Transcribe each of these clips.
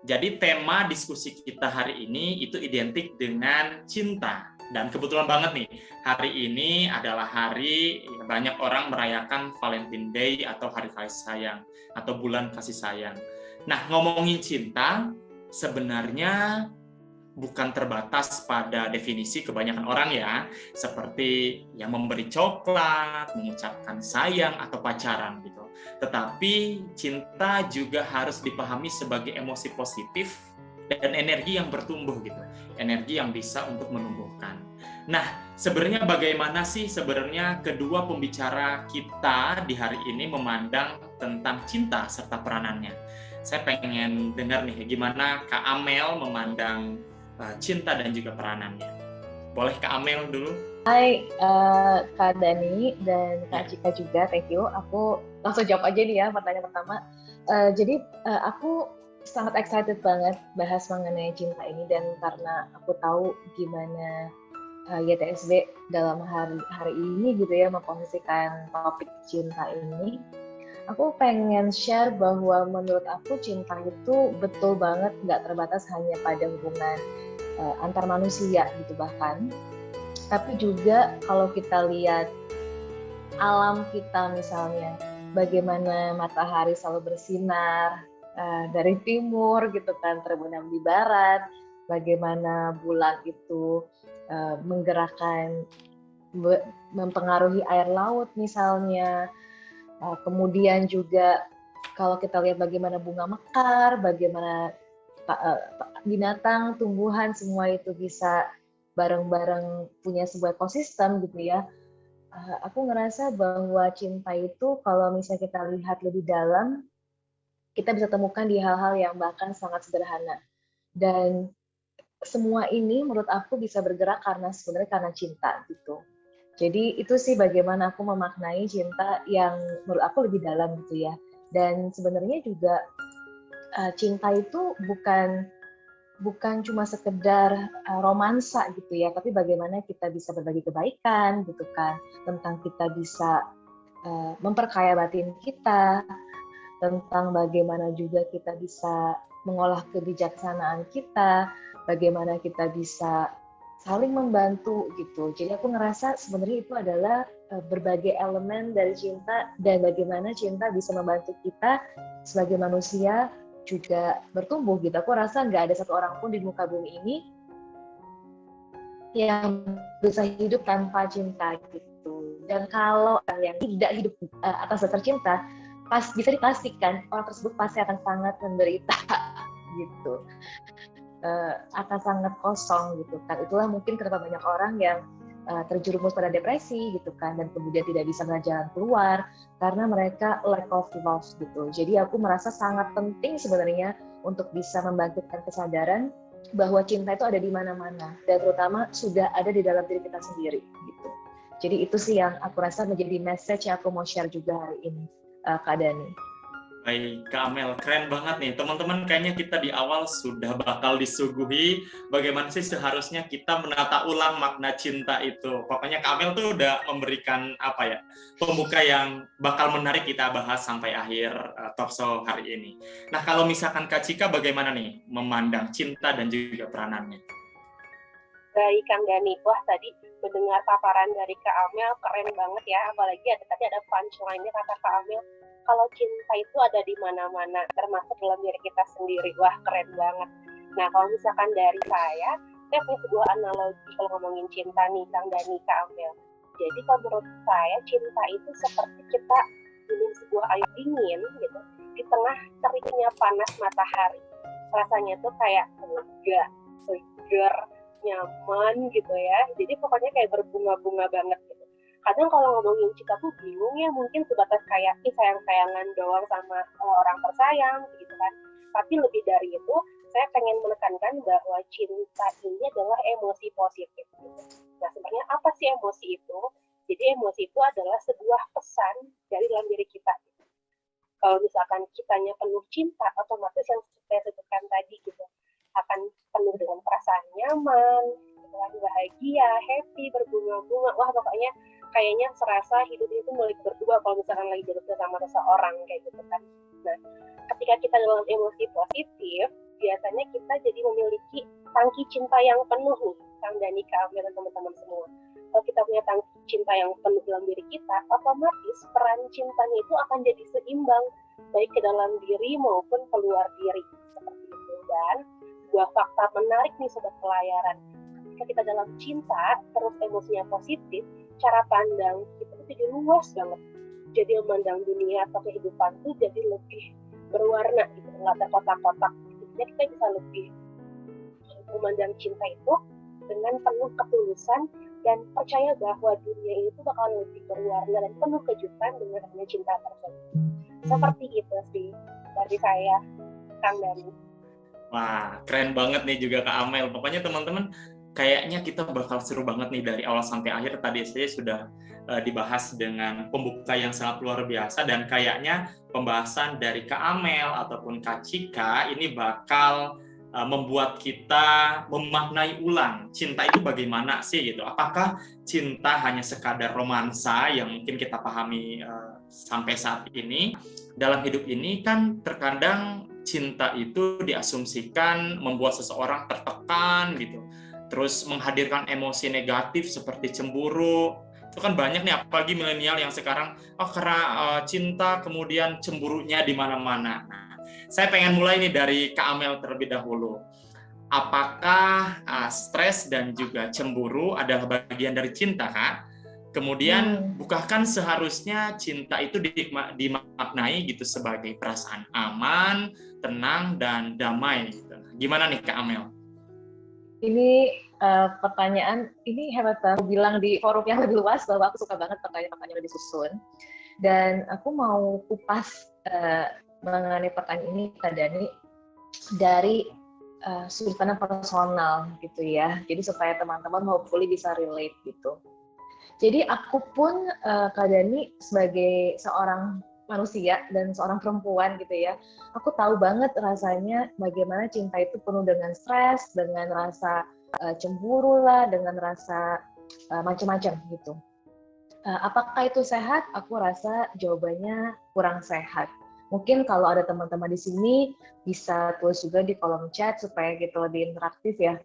Jadi tema diskusi kita hari ini itu identik dengan cinta. Dan kebetulan banget nih, hari ini adalah hari banyak orang merayakan Valentine Day atau hari kasih sayang atau bulan kasih sayang. Nah, ngomongin cinta sebenarnya bukan terbatas pada definisi kebanyakan orang ya, seperti yang memberi coklat, mengucapkan sayang, atau pacaran gitu. Tetapi cinta juga harus dipahami sebagai emosi positif dan energi yang bertumbuh gitu, energi yang bisa untuk menumbuhkan. Nah, sebenarnya bagaimana sih sebenarnya kedua pembicara kita di hari ini memandang tentang cinta serta peranannya? Saya pengen dengar nih gimana Kak Amel memandang cinta dan juga peranannya. Boleh Kak Amel dulu? Hai Kak Dani dan Kak Cika juga, thank you. Aku langsung jawab aja nih ya pertanyaan pertama. Jadi aku sangat excited banget bahas mengenai cinta ini, dan karena aku tahu gimana YTSB dalam hari ini gitu ya memposisikan topik cinta ini. Aku pengen share bahwa menurut aku cinta itu betul banget nggak terbatas hanya pada hubungan antar manusia gitu bahkan, tapi juga kalau kita lihat alam kita misalnya, bagaimana matahari selalu bersinar dari timur gitu kan terbenam di barat, bagaimana bulan itu menggerakkan, mempengaruhi air laut misalnya, kemudian juga kalau kita lihat bagaimana bunga mekar, bagaimana binatang, tumbuhan, semua itu bisa bareng-bareng punya sebuah ekosistem gitu ya. Aku ngerasa bahwa cinta itu kalau misalnya kita lihat lebih dalam, kita bisa temukan di hal-hal yang bahkan sangat sederhana. Dan semua ini menurut aku bisa bergerak sebenarnya karena cinta gitu. Jadi itu sih bagaimana aku memaknai cinta yang menurut aku lebih dalam gitu ya. Dan sebenarnya juga cinta itu bukan cuma sekedar romansa gitu ya, tapi bagaimana kita bisa berbagi kebaikan gitu kan, tentang kita bisa memperkaya batin kita, tentang bagaimana juga kita bisa mengolah kebijaksanaan kita, bagaimana kita bisa saling membantu gitu. Jadi aku ngerasa sebenarnya itu adalah berbagai elemen dari cinta, dan bagaimana cinta bisa membantu kita sebagai manusia juga bertumbuh gitu. Aku rasa nggak ada satu orang pun di muka bumi ini yang bisa hidup tanpa cinta gitu. Dan kalau yang tidak hidup atas dasar cinta, bisa dipastikan orang tersebut pasti akan sangat menderita gitu, akan sangat kosong gitu kan. Itulah mungkin kenapa banyak orang yang terjerumus pada depresi gitu kan, dan kemudian tidak bisa melihat jalan keluar karena mereka lack of love gitu. Jadi aku merasa sangat penting sebenarnya untuk bisa membangkitkan kesadaran bahwa cinta itu ada di mana-mana, dan terutama sudah ada di dalam diri kita sendiri gitu. Jadi itu sih yang aku rasa menjadi message yang aku mau share juga hari ini, Kak Dani. Baik, Kak Amel, keren banget nih. Teman-teman, kayaknya kita di awal sudah bakal disuguhi bagaimana sih seharusnya kita menata ulang makna cinta itu. Pokoknya Kak Amel tuh udah memberikan pembuka yang bakal menarik kita bahas sampai akhir talkshow hari ini. Nah, kalau misalkan Kak Cika bagaimana nih memandang cinta dan juga peranannya? Baik, Kang Dani. Wah, tadi mendengar paparan dari Kak Amel keren banget ya. Apalagi tadi ada punchline-nya kata Kak Amel, kalau cinta itu ada di mana-mana, termasuk dalam diri kita sendiri. Wah, keren banget. Nah, kalau misalkan dari saya punya sebuah analogi kalau ngomongin cinta nih, Kang Dani, Kak Amel. Jadi kalau menurut saya, cinta itu seperti kita minum sebuah air dingin gitu, di tengah teriknya panas matahari. Rasanya tuh kayak lega, segar, nyaman gitu ya. Jadi pokoknya kayak berbunga-bunga banget gitu. Kadang kalau ngomongin cinta tuh bingung ya, mungkin sebatas kayak sayang-sayangan doang sama orang tersayang gitu kan. Tapi lebih dari itu, saya pengen menekankan bahwa cinta ini adalah emosi positif gitu. Nah, sebenarnya apa sih emosi itu? Jadi emosi itu adalah sebuah pesan dari dalam diri kita gitu. Kalau misalkan kitanya penuh cinta, otomatis yang saya sebutkan tadi gitu akan penuh dengan perasaan nyaman, bahagia, happy, berbunga-bunga. Wah, pokoknya kayaknya serasa hidup itu milik berdua kalau misalkan lagi duduk bersama seseorang kayak gitu kan. Nah, ketika kita dalam emosi positif, biasanya kita jadi memiliki tangki cinta yang penuh nih, Kang Dani, Kak Amel, dan teman-teman semua. Kalau kita punya tangki cinta yang penuh dalam diri kita, otomatis peran cintanya itu akan jadi seimbang, baik ke dalam diri maupun keluar diri. Seperti itu. Dan sebuah fakta menarik nih Sobat Pelayaran. Ketika kita dalam cinta, terus emosinya positif, cara pandang kita itu jadi luas banget. Jadi memandang dunia atau kehidupan itu jadi lebih berwarna gitu, nggak terkotak-kotak. Jadi kita bisa lebih memandang cinta itu dengan penuh ketulusan dan percaya bahwa dunia itu bakal lebih berwarna dan penuh kejutan dengan adanya cinta tersebut. Seperti itu sih dari saya, Kang Dani. Wah, keren banget nih juga Kak Amel. Pokoknya teman-teman, kayaknya kita bakal seru banget nih dari awal sampai akhir. Tadi saya sudah dibahas dengan pembuka yang sangat luar biasa, dan kayaknya pembahasan dari Kak Amel ataupun Kak Cika ini bakal membuat kita memaknai ulang cinta itu bagaimana sih gitu. Apakah cinta hanya sekadar romansa yang mungkin kita pahami sampai saat ini? Dalam hidup ini kan terkadang cinta itu diasumsikan membuat seseorang tertekan gitu, terus menghadirkan emosi negatif seperti cemburu. Itu kan banyak nih, apalagi milenial yang sekarang karena cinta kemudian cemburunya di mana-mana. Nah, saya pengen mulai nih dari Kak Amel terlebih dahulu. Apakah stres dan juga cemburu adalah bagian dari cinta, Kak? Kemudian, bukankah seharusnya cinta itu dimaknai gitu sebagai perasaan aman, tenang, dan damai gitu. Gimana nih Kak Amel? Ini pertanyaan, ini hebat banget. Aku bilang di forum yang lebih luas bahwa aku suka banget pertanyaan-pertanyaan yang disusun. Dan aku mau kupas mengenai pertanyaan ini, Kak Dani, dari sudut pandang personal gitu ya. Jadi supaya teman-teman hopefully bisa relate gitu. Jadi aku pun Kak Dani sebagai seorang manusia dan seorang perempuan gitu ya, aku tahu banget rasanya bagaimana cinta itu penuh dengan stres, dengan rasa cemburu lah, dengan rasa macam-macam gitu. Apakah itu sehat? Aku rasa jawabannya kurang sehat. Mungkin kalau ada teman-teman di sini bisa tulis juga di kolom chat supaya kita lebih interaktif ya.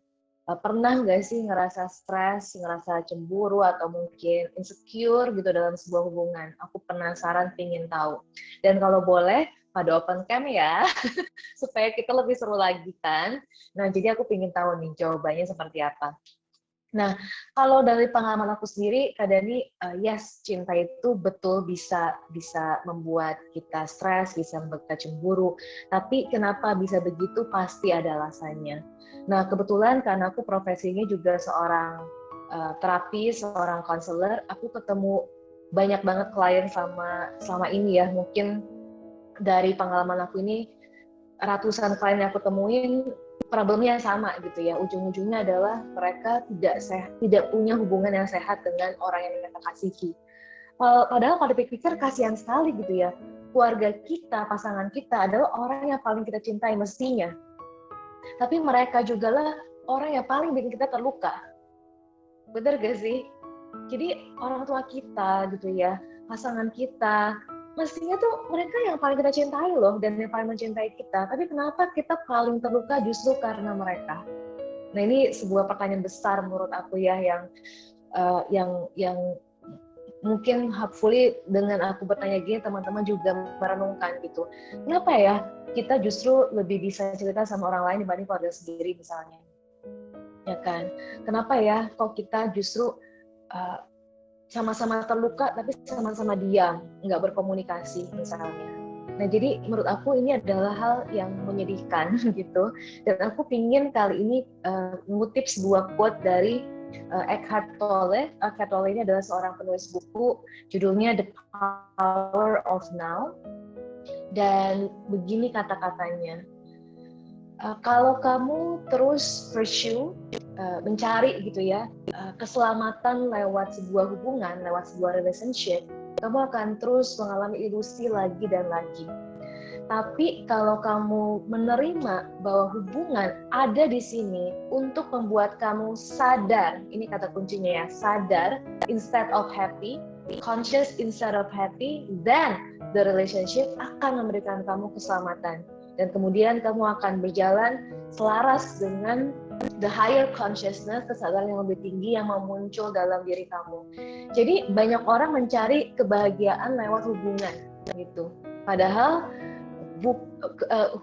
Pernah nggak sih ngerasa stres, ngerasa cemburu, atau mungkin insecure gitu dalam sebuah hubungan? Aku penasaran, pingin tahu. Dan kalau boleh, pada open cam ya, supaya kita lebih seru lagi kan. Nah, jadi aku pingin tahu nih jawabannya seperti apa. Nah, kalau dari pengalaman aku sendiri, Kak Dani, yes, cinta itu betul bisa membuat kita stres, bisa membuat kita cemburu. Tapi kenapa bisa begitu? Pasti ada alasannya. Nah, kebetulan karena aku profesinya juga seorang terapis, seorang konselor, aku ketemu banyak banget klien selama ini ya. Mungkin dari pengalaman aku ini, ratusan klien yang aku temuin, problemnya sama gitu ya. Ujung-ujungnya adalah mereka tidak punya hubungan yang sehat dengan orang yang mereka kasihi. Padahal kalau dipikir kasihan sekali gitu ya. Keluarga kita, pasangan kita adalah orang yang paling kita cintai mestinya. Tapi mereka juga lah orang yang paling bikin kita terluka. Bener gak sih? Jadi orang tua kita gitu ya, pasangan kita, mestinya tuh mereka yang paling kita cintai loh, dan yang paling mencintai kita. Tapi kenapa kita paling terluka justru karena mereka? Nah, ini sebuah pertanyaan besar menurut aku ya, yang mungkin hopefully dengan aku bertanya gini, teman-teman juga merenungkan gitu. Kenapa ya kita justru lebih bisa cerita sama orang lain dibanding keluarga sendiri misalnya? Ya kan? Kenapa ya kok kita justru sama-sama terluka tapi sama-sama diam, nggak berkomunikasi misalnya. Nah, jadi menurut aku ini adalah hal yang menyedihkan gitu. Dan aku pingin kali ini mengutip sebuah quote dari Eckhart Tolle. Eckhart Tolle ini adalah seorang penulis buku, judulnya The Power of Now. Dan begini kata-katanya, kalau kamu terus pursue, mencari gitu ya, keselamatan lewat sebuah hubungan, lewat sebuah relationship, kamu akan terus mengalami ilusi lagi dan lagi. Tapi kalau kamu menerima bahwa hubungan ada di sini untuk membuat kamu sadar, ini kata kuncinya ya, sadar instead of happy, conscious instead of happy, then the relationship akan memberikan kamu keselamatan. dan kemudian kamu akan berjalan selaras dengan the higher consciousness, kesadaran yang lebih tinggi yang muncul dalam diri kamu. Jadi banyak orang mencari kebahagiaan lewat hubungan gitu. Padahal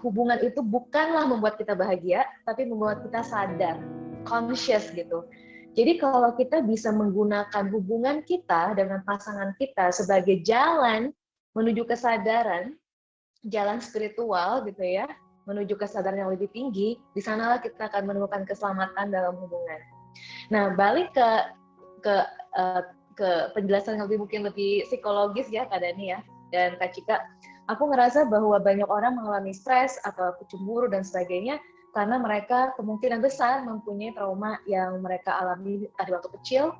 hubungan itu bukanlah membuat kita bahagia, tapi membuat kita sadar, conscious gitu. Jadi kalau kita bisa menggunakan hubungan kita dengan pasangan kita sebagai jalan menuju kesadaran, jalan spiritual gitu ya, menuju kesadaran yang lebih tinggi, di sanalah kita akan menemukan keselamatan dalam hubungan. Nah, balik ke penjelasan yang mungkin lebih psikologis ya Kak Dani ya, dan Kak Cika, aku ngerasa bahwa banyak orang mengalami stres atau cemburu dan sebagainya karena mereka kemungkinan besar mempunyai trauma yang mereka alami di waktu kecil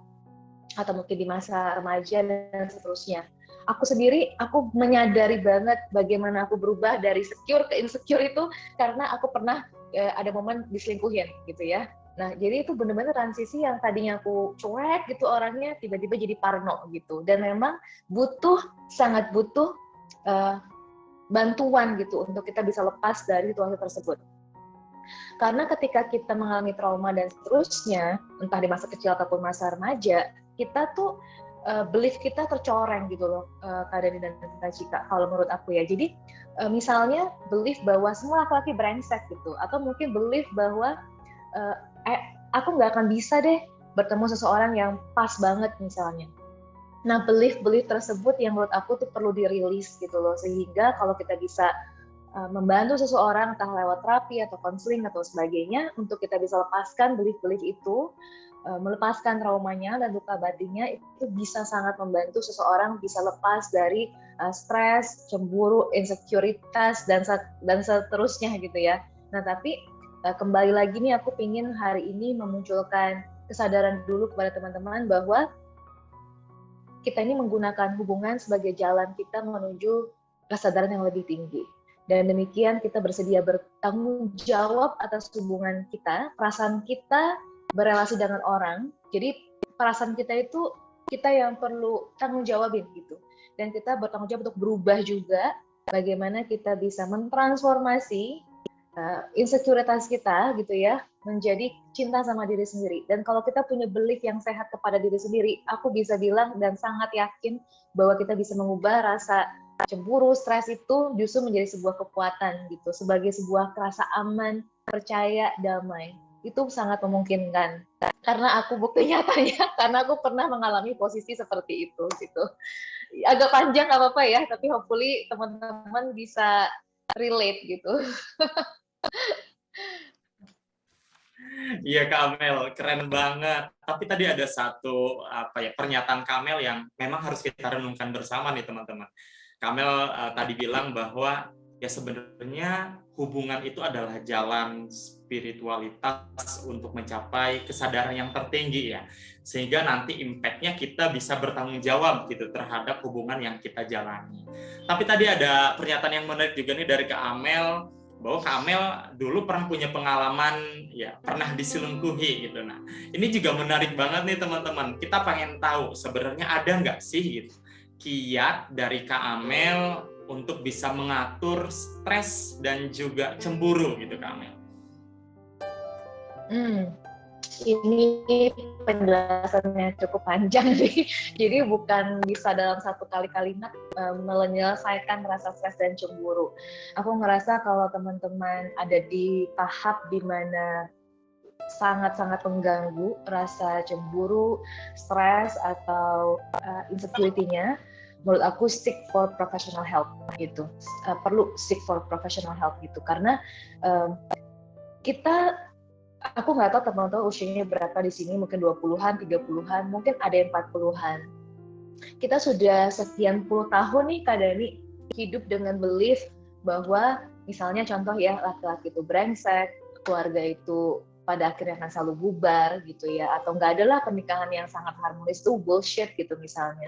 atau mungkin di masa remaja dan seterusnya. Aku sendiri, aku menyadari banget bagaimana aku berubah dari secure ke insecure itu karena aku pernah ada momen diselingkuhin gitu ya. Nah, jadi itu benar-benar transisi yang tadinya aku cuek gitu orangnya, tiba-tiba jadi parno gitu. Dan memang sangat butuh bantuan gitu untuk kita bisa lepas dari situasi tersebut. Karena ketika kita mengalami trauma dan seterusnya, entah di masa kecil ataupun masa remaja, kita tuh belief kita tercoreng gitu loh, Kak Dani dan Kak Cika, kalau menurut aku ya. Jadi misalnya belief bahwa semua laki-laki brengsek gitu, atau mungkin belief bahwa aku nggak akan bisa deh bertemu seseorang yang pas banget misalnya. Nah, belief tersebut yang menurut aku tuh perlu dirilis gitu loh, sehingga kalau kita bisa membantu seseorang entah lewat terapi atau konseling atau sebagainya untuk kita bisa lepaskan belief itu, melepaskan traumanya dan luka batinnya, itu bisa sangat membantu seseorang bisa lepas dari stres, cemburu, insekuritas dan seterusnya gitu ya. Nah, tapi kembali lagi nih aku pingin hari ini memunculkan kesadaran dulu kepada teman-teman bahwa kita ini menggunakan hubungan sebagai jalan kita menuju kesadaran yang lebih tinggi. Dan demikian kita bersedia bertanggung jawab atas hubungan kita, perasaan kita berelasi dengan orang. Jadi perasaan kita itu kita yang perlu tanggung jawabin gitu. Dan kita bertanggung jawab untuk berubah juga bagaimana kita bisa mentransformasi insekuritas kita gitu ya menjadi cinta sama diri sendiri. Dan kalau kita punya belief yang sehat kepada diri sendiri, aku bisa bilang dan sangat yakin bahwa kita bisa mengubah rasa cemburu, stres itu justru menjadi sebuah kekuatan gitu, sebagai sebuah rasa aman, percaya, damai. Itu sangat memungkinkan. Karena aku bukti nyatanya, karena aku pernah mengalami posisi seperti itu gitu. Agak panjang nggak apa-apa ya, tapi hopefully teman-teman bisa relate gitu. Iya Kak Amel, keren banget. Tapi tadi ada satu pernyataan Kak Amel yang memang harus kita renungkan bersama nih teman-teman. Kak Amel tadi bilang bahwa ya sebenarnya hubungan itu adalah jalan spiritualitas untuk mencapai kesadaran yang tertinggi ya. Sehingga nanti impact-nya kita bisa bertanggung jawab gitu terhadap hubungan yang kita jalani. Tapi tadi ada pernyataan yang menarik juga nih dari Kak Amel, bahwa Kak Amel dulu pernah punya pengalaman ya pernah diselingkuhi gitu. Nah, ini juga menarik banget nih teman-teman. Kita pengen tahu sebenarnya ada nggak sih gitu kiat dari Kak Amel untuk bisa mengatur stres dan juga cemburu gitu Kak Amel. Ini penjelasannya cukup panjang sih. Jadi bukan bisa dalam satu kali kalimat menyelesaikan rasa stres dan cemburu. Aku ngerasa kalau teman-teman ada di tahap di mana sangat-sangat mengganggu rasa cemburu, stres atau insecurity-nya, menurut aku seek for professional help gitu. Perlu seek for professional help gitu karena aku nggak tahu teman-teman usianya berapa di sini, mungkin 20-an, 30-an, mungkin ada yang 40-an. Kita sudah sekian puluh tahun nih Kak Dani hidup dengan belief bahwa misalnya contoh ya laki-laki itu brengsek, keluarga itu pada akhirnya akan selalu bubar gitu ya, atau nggak adalah pernikahan yang sangat harmonis itu bullshit gitu misalnya.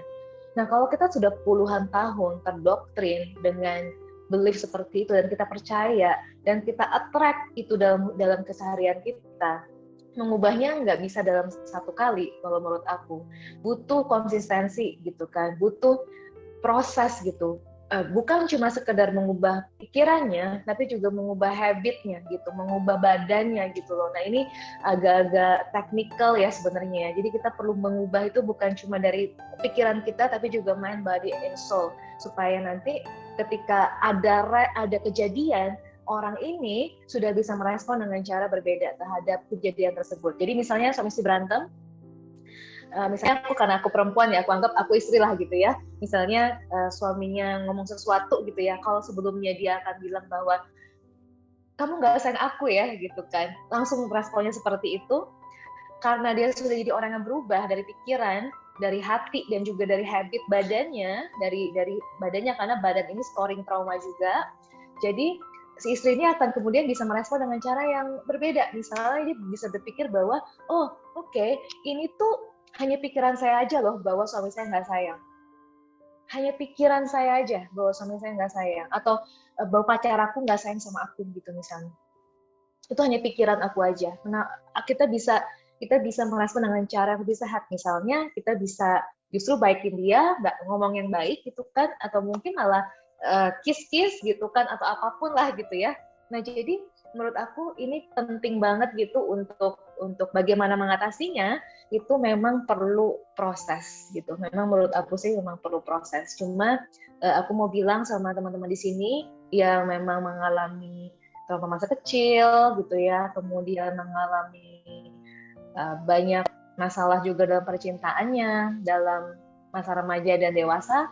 Nah kalau kita sudah puluhan tahun terdoktrin dengan belief seperti itu dan kita percaya dan kita attract itu dalam keseharian kita, mengubahnya nggak bisa dalam satu kali. Kalau menurut aku butuh konsistensi gitu kan, butuh proses gitu. bukan cuma sekedar mengubah pikirannya, tapi juga mengubah habitnya gitu, mengubah badannya gitu loh. Nah ini agak-agak teknikal ya sebenarnya. Jadi kita perlu mengubah itu bukan cuma dari pikiran kita, tapi juga mind, body, and soul, supaya nanti ketika ada kejadian, orang ini sudah bisa merespon dengan cara berbeda terhadap kejadian tersebut. Jadi misalnya suami istri berantem, misalnya karena aku perempuan ya, aku anggap aku istri lah gitu ya. Misalnya suaminya ngomong sesuatu gitu ya, kalau sebelumnya dia akan bilang bahwa kamu nggak sayang aku ya gitu kan, langsung responnya seperti itu, karena dia sudah jadi orang yang berubah dari pikiran, dari hati, dan juga dari habit badannya, dari badannya, karena badan ini storing trauma juga. Jadi si istri ini akan kemudian bisa merespon dengan cara yang berbeda. Misalnya dia bisa berpikir bahwa, oh oke, ini tuh hanya pikiran saya aja loh bahwa suami saya nggak sayang. Hanya pikiran saya aja bahwa suami saya nggak sayang. Atau bahwa pacar aku nggak sayang sama aku gitu misalnya. Itu hanya pikiran aku aja. Nah, kita bisa merespon dengan cara yang lebih sehat. Misalnya kita bisa justru baikin dia, nggak ngomong yang baik gitu kan, atau mungkin malah kiss-kiss gitu kan, atau apapun lah gitu ya. Nah jadi menurut aku ini penting banget gitu untuk bagaimana mengatasinya, itu memang perlu proses gitu. Memang menurut aku sih memang perlu proses. Cuma aku mau bilang sama teman-teman di sini yang memang mengalami trauma masa kecil gitu ya, kemudian mengalami banyak masalah juga dalam percintaannya, dalam masa remaja dan dewasa.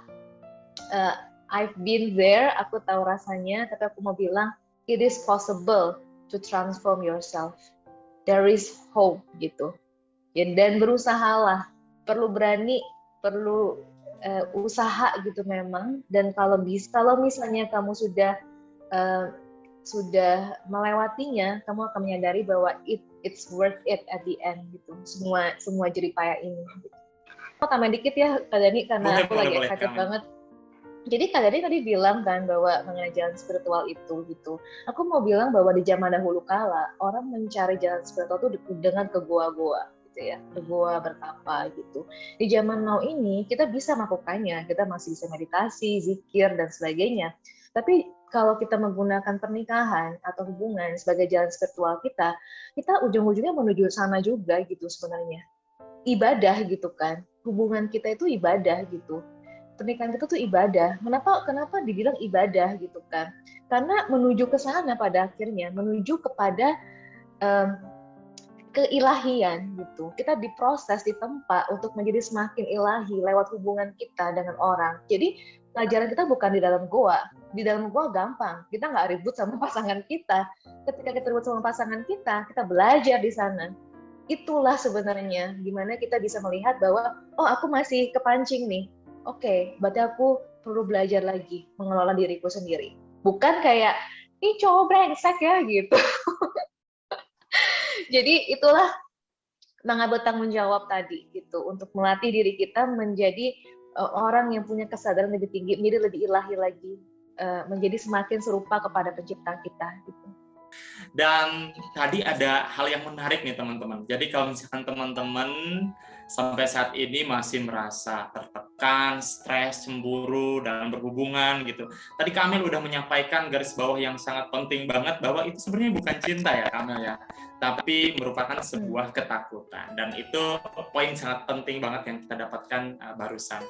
I've been there, aku tahu rasanya, tapi aku mau bilang it is possible to transform yourself. There is hope gitu. Dan berusahalah, perlu berani, perlu usaha gitu memang. Dan kalau misalnya kamu sudah melewatinya, kamu akan menyadari bahwa it's worth it at the end gitu. Semua jerih payah ini. Gitu. Aku tambahin dikit ya Kak Dani, karena aku lagi excited banget. Jadi Kak Dani tadi bilang kan bahwa mengenai jalan spiritual itu gitu. Aku mau bilang bahwa di zaman dahulu kala orang mencari jalan spiritual itu dengan ke goa-goa gitu ya, ke goa bertapa gitu. Di zaman now ini kita bisa melakukannya, kita masih bisa meditasi, zikir dan sebagainya. Tapi kalau kita menggunakan pernikahan atau hubungan sebagai jalan spiritual kita ujung-ujungnya menuju sana juga gitu sebenarnya. Ibadah gitu kan. Hubungan kita itu ibadah gitu. Pernikahan kita tuh ibadah. Kenapa dibilang ibadah gitu kan? Karena menuju ke sana pada akhirnya, menuju kepada keilahian gitu. Kita diproses, ditempa untuk menjadi semakin ilahi lewat hubungan kita dengan orang. Jadi pelajaran kita bukan di dalam goa. Di dalam goa gampang. Kita nggak ribut sama pasangan kita. Ketika kita ribut sama pasangan kita belajar di sana. Itulah sebenarnya gimana kita bisa melihat bahwa, oh aku masih kepancing nih. Oke, berarti aku perlu belajar lagi mengelola diriku sendiri. Bukan kayak, ini cowok brengsek ya gitu. Jadi itulah mengambil tanggung jawab tadi gitu, untuk melatih diri kita menjadi orang yang punya kesadaran lebih tinggi, menjadi lebih ilahi lagi, menjadi semakin serupa kepada pencipta kita gitu. Dan tadi ada hal yang menarik nih teman-teman. Jadi kalau misalkan teman-teman sampai saat ini masih merasa tertekan, stres, cemburu dalam berhubungan gitu. Tadi Kamil udah menyampaikan garis bawah yang sangat penting banget bahwa itu sebenarnya bukan cinta ya Kamil ya, tapi merupakan sebuah ketakutan. Dan itu poin sangat penting banget yang kita dapatkan barusan.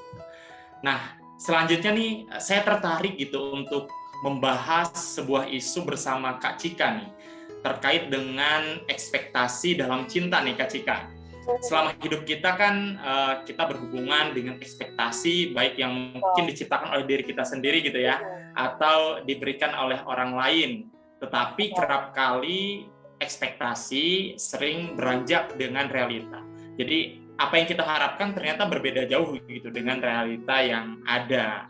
Nah, selanjutnya nih saya tertarik gitu untuk membahas sebuah isu bersama Kak Cika nih, terkait dengan ekspektasi dalam cinta nih Kak Cika. Selama hidup kita kan kita berhubungan dengan ekspektasi baik yang mungkin diciptakan oleh diri kita sendiri gitu ya, atau diberikan oleh orang lain. Tetapi kerap kali ekspektasi sering beranjak dengan realita. Jadi apa yang kita harapkan ternyata berbeda jauh gitu dengan realita yang ada.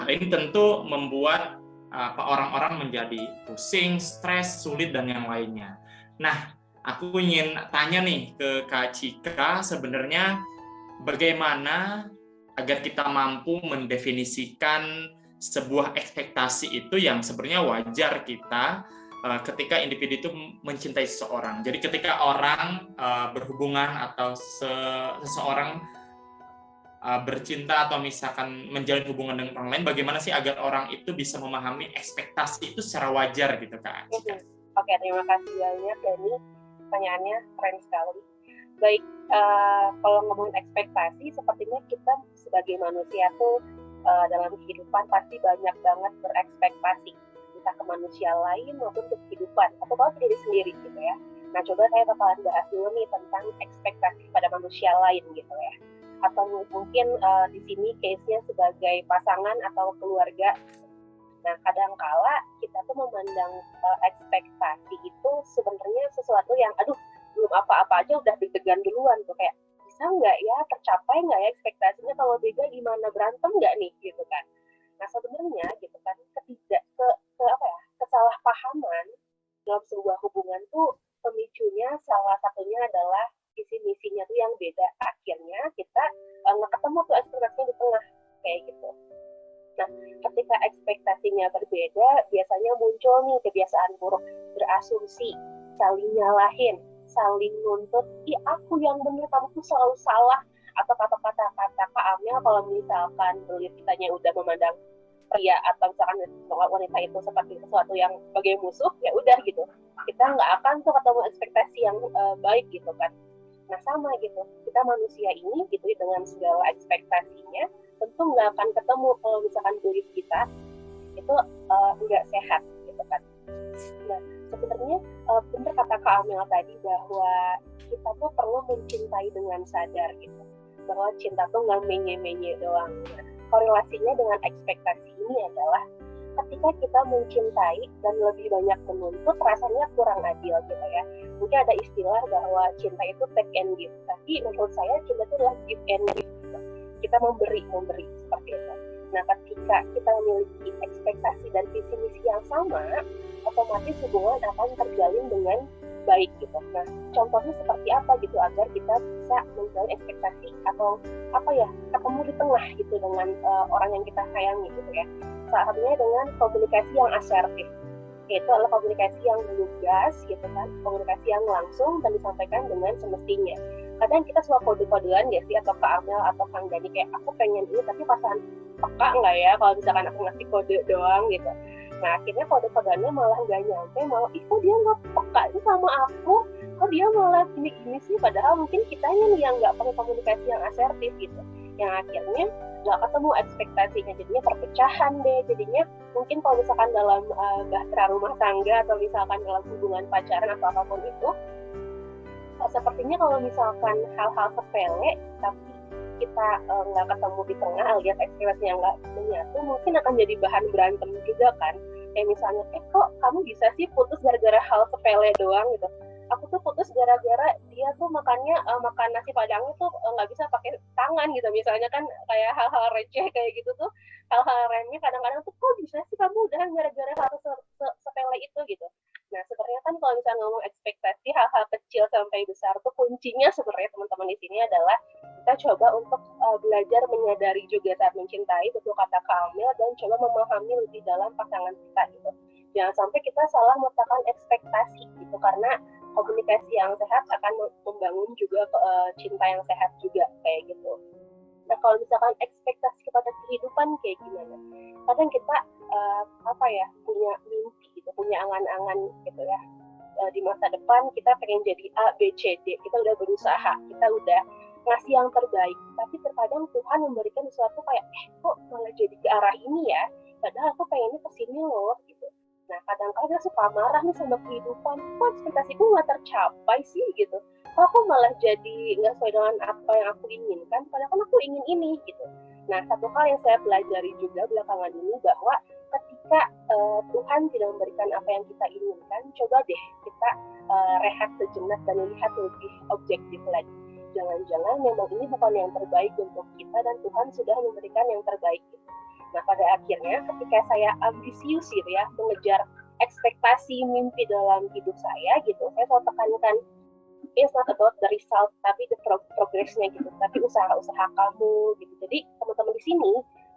Hal ini tentu membuat orang-orang menjadi pusing, stres, sulit, dan yang lainnya. Nah, aku ingin tanya nih ke Kak Cika, sebenarnya bagaimana agar kita mampu mendefinisikan sebuah ekspektasi itu yang sebenarnya wajar kita ketika individu itu mencintai seseorang. Jadi ketika orang berhubungan atau seseorang bercinta atau misalkan menjalin hubungan dengan orang lain, bagaimana sih agar orang itu bisa memahami ekspektasi itu secara wajar gitu Kak? Oke, terima kasih banyak Dani. Pertanyaannya keren sekali. Baik, kalau ngomongin ekspektasi, sepertinya kita sebagai manusia tuh dalam kehidupan pasti banyak banget berekspektasi, entah ke manusia lain maupun ke kehidupan, atau bahkan diri sendiri gitu ya. Nah, coba saya bakalan bahas dulu nih tentang ekspektasi pada manusia lain gitu ya. Atau mungkin di sini case-nya sebagai pasangan atau keluarga. Nah, kadangkala kita tuh memandang ekspektasi itu sebenarnya sesuatu yang, aduh, belum apa-apa aja udah deg-degan duluan tuh, kayak bisa nggak ya, tercapai nggak ya ekspektasinya, kalau beda gimana, berantem nggak nih gitu kan. Nah, sebenarnya gitu kan, kesalahpahaman dalam sebuah hubungan tuh pemicunya salah satunya adalah visi misinya tuh yang beda. Akhirnya kita nggak ketemu tuh ekspektasinya di tengah kayak gitu. Nah, ketika ekspektasinya berbeda, biasanya muncul nih kebiasaan buruk, berasumsi, saling nyalahin, saling nuntut, aku yang bener, kamu tuh selalu salah, atau kata-kata Kak Amel kalau misalkan kitanya udah memandang pria atau misalkan wanita itu seperti sesuatu yang sebagai musuh, ya udah gitu, kita nggak akan tuh ketemu ekspektasi yang baik gitu kan. Nah, sama gitu, kita manusia ini gitu dengan segala ekspektasinya tentu nggak akan ketemu kalau misalkan belief kita itu nggak sehat gitu kan. Nah, sebenarnya benar kata Kak Amel tadi bahwa kita tuh perlu mencintai dengan sadar gitu, bahwa cinta tuh nggak menye-menye doang. Nah, korelasinya dengan ekspektasi ini adalah ketika kita mencintai dan lebih banyak menuntut, rasanya kurang adil gitu ya. Mungkin ada istilah bahwa cinta itu take and give, tapi menurut saya cinta itu adalah give and give gitu. Kita memberi seperti itu. Nah, ketika kita memiliki ekspektasi dan visi misi yang sama, otomatis hubungan akan terjalin dengan baik gitu. Nah, contohnya seperti apa gitu agar kita bisa menjalin ekspektasi atau ketemu di tengah gitu dengan orang yang kita sayangi gitu ya. Salah satunya dengan komunikasi yang asertif, yaitu adalah komunikasi yang lugas gitu kan, komunikasi yang langsung dan disampaikan dengan semestinya. Kadang kita suka kode-kodean ya sih, atau Kak Amel atau Kang Dani, kayak aku pengen ini tapi pasangan peka nggak ya kalau misalkan aku ngasih kode doang gitu. Nah, akhirnya kode-kodeannya malah nggak nyampe, malah kok dia nggak peka sih sama aku, kok dia malah gini sih, padahal mungkin kitanya nih yang nggak pakai komunikasi yang asertif gitu, yang akhirnya nggak ketemu ekspektasinya, jadinya perpecahan deh. Jadinya mungkin kalau misalkan dalam bahtera rumah tangga atau misalkan dalam hubungan pacaran atau apapun itu, sepertinya kalau misalkan hal-hal sepele tapi kita nggak ketemu di tengah alias ekspektasinya nggak menyatu, mungkin akan jadi bahan berantem juga kan. Kayak misalnya, kok kamu bisa sih putus gara-gara hal sepele doang gitu. Aku tuh putus gara-gara dia tuh makan nasi padangnya tuh nggak bisa pakai tangan gitu, misalnya kan, kayak hal-hal receh kayak gitu tuh, hal-hal remeh kadang-kadang tuh, kok bisa sih kamu udah gara-gara hal sepele itu gitu. Nah, sebenarnya kan kalau misalnya ngomong ekspektasi hal-hal kecil sampai besar tuh kuncinya sebenarnya teman-teman di sini adalah kita coba untuk belajar menyadari juga saat mencintai, betul kata Kak Amel, dan coba memahami lebih dalam pasangan kita gitu. Jangan sampai kita salah meletakkan ekspektasi gitu, karena komunikasi yang sehat akan membangun juga cinta yang sehat juga kayak gitu. Nah, kalau misalkan ekspektasi kepada kehidupan kayak gimana? Kadang kita punya mimpi gitu, punya angan-angan gitu ya. Di masa depan kita pengen jadi A, B, C, D. Kita udah berusaha, kita udah ngasih yang terbaik. Tapi terkadang Tuhan memberikan sesuatu kayak, kok malah jadi ke arah ini ya? Padahal aku pengennya kesini loh gitu. Nah, kadang-kadang suka marah nih sama kehidupan. Kok ekspektasiku nggak tercapai sih gitu? Kok aku malah jadi nggak sesuai dengan apa yang aku inginkan? Padahal kan aku ingin ini gitu. Nah, satu hal yang saya pelajari juga belakangan ini bahwa ketika Tuhan tidak memberikan apa yang kita inginkan, coba deh kita rehat sejenak dan melihat lebih objektif lagi. Jangan-jangan memang ini bukan yang terbaik untuk kita dan Tuhan sudah memberikan yang terbaik gitu. Nah, pada akhirnya ketika saya ambisius gitu ya, mengejar ekspektasi mimpi dalam hidup saya gitu, saya selalu tekankan, it's not about the result, tapi the progress-nya gitu, tapi usaha-usaha kamu gitu. Jadi teman-teman di sini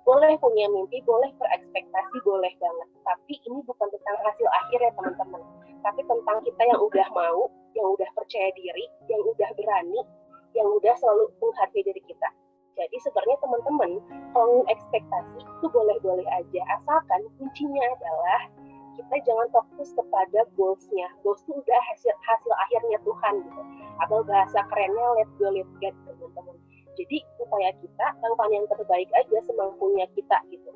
boleh punya mimpi, boleh berekspektasi, boleh banget. Tapi ini bukan tentang hasil akhir ya teman-teman, tapi tentang kita yang udah mau, yang udah percaya diri, yang udah berani, yang udah selalu menghargai diri kita. Jadi sebenarnya teman-teman kalau ekspektasi itu boleh-boleh aja, asalkan kuncinya adalah kita jangan fokus kepada goals-nya. Goals itu udah hasil akhirnya Tuhan gitu. Atau bahasa kerennya let go let get, teman-teman. Jadi upaya kita lakukan yang terbaik aja semampunya kita gitu.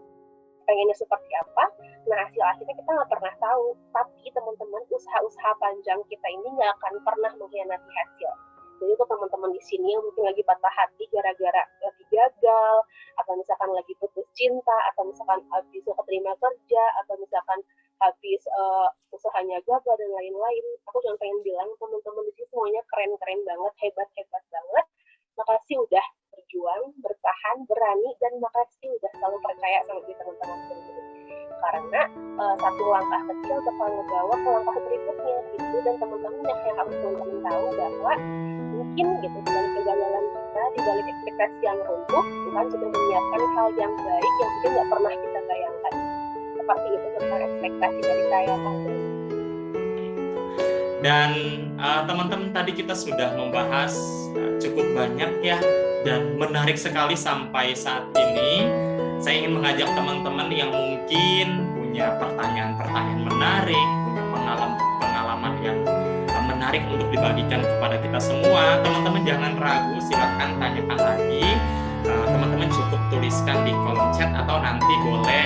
Pengennya seperti apa? Nah, hasil akhirnya kita nggak pernah tahu. Tapi teman-teman, usaha-usaha panjang kita ini nggak akan pernah mengkhianati hasil. Jadi untuk teman-teman di sini yang mungkin lagi patah hati gara-gara lagi gagal, atau misalkan lagi putus cinta, atau misalkan habis keterima kerja, atau misalkan habis usahanya gagal dan lain-lain, aku cuma pengen bilang teman-teman di sini semuanya keren-keren banget, hebat-hebat banget. Makasih udah berjuang, bertahan, berani, dan makasih udah selalu percaya sama diri teman-teman sendiri. Karena satu langkah kecil bakal ngebawa ke langkah berikutnya gitu, dan teman-teman yang harus teman-teman tahu bahwa mungkin gitu dibalik kegagalan kita, dibalik ekspektasi yang runtuh, Tuhan sudah menyiapkan hal yang baik yang mungkin nggak pernah kita bayangkan. Seperti itu tentang ekspektasi dari saya, Pak. Dan teman-teman tadi kita sudah membahas cukup banyak ya, dan menarik sekali sampai saat ini. Saya ingin mengajak teman-teman yang mungkin punya pertanyaan-pertanyaan menarik, punya pengalaman yang menarik untuk dibagikan kepada kita semua. Teman-teman jangan ragu, silakan tanyakan lagi. Teman-teman cukup tuliskan di kolom chat atau nanti boleh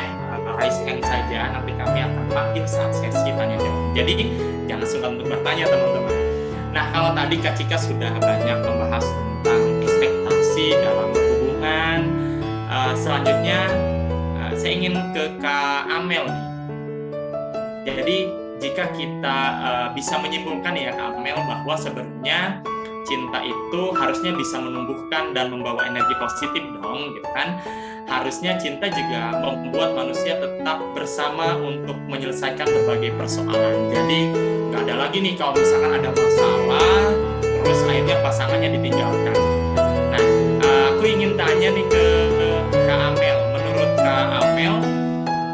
raise hand saja, nanti kami akan panggil saat sesi tanya jawab. Jadi jangan sungkan untuk bertanya teman-teman. Nah, kalau tadi Kak Cika sudah banyak membahas tentang ekspektasi dalam hubungan, selanjutnya saya ingin ke Kak Amel nih. Jadi jika kita bisa menyimpulkan ya Kak Amel bahwa sebenarnya cinta itu harusnya bisa menumbuhkan dan membawa energi positif dong, gitu kan? Harusnya cinta juga membuat manusia tetap bersama untuk menyelesaikan berbagai persoalan. Jadi nggak ada lagi nih kalau misalkan ada masalah, terus akhirnya pasangannya ditinggalkan. Nah, aku ingin tanya nih ke Kak Amel. Menurut Kak Amel,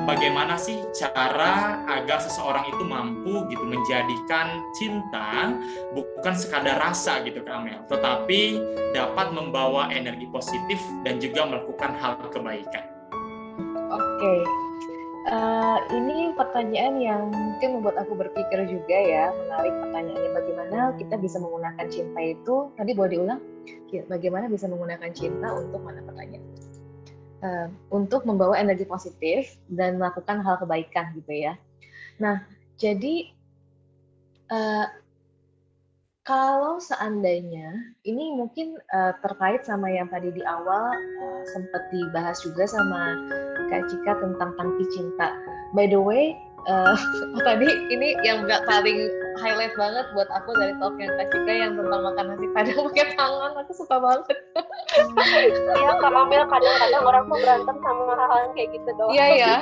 bagaimana sih cara agar seseorang itu mampu gitu menjadikan cinta bukan sekadar rasa gitu Kak Amel, tetapi dapat membawa energi positif dan juga melakukan hal kebaikan? Oke. Ini pertanyaan yang mungkin membuat aku berpikir juga ya, menarik pertanyaannya, bagaimana kita bisa menggunakan cinta itu, tadi boleh diulang, bagaimana bisa menggunakan cinta untuk mana pertanyaan? Untuk membawa energi positif dan melakukan hal kebaikan gitu ya. Nah, jadi kalau seandainya ini mungkin terkait sama yang tadi di awal sempat dibahas juga sama Kak Cika tentang tangki cinta. By the way, tadi ini yang paling highlight banget buat aku dari talknya Kak Cika yang tentang makan nasi padang pakai tangan, aku suka banget. Iya, Kak Amel, kadang-kadang orang mau berantem sama hal-hal yang kayak gitu doang. Iya ya.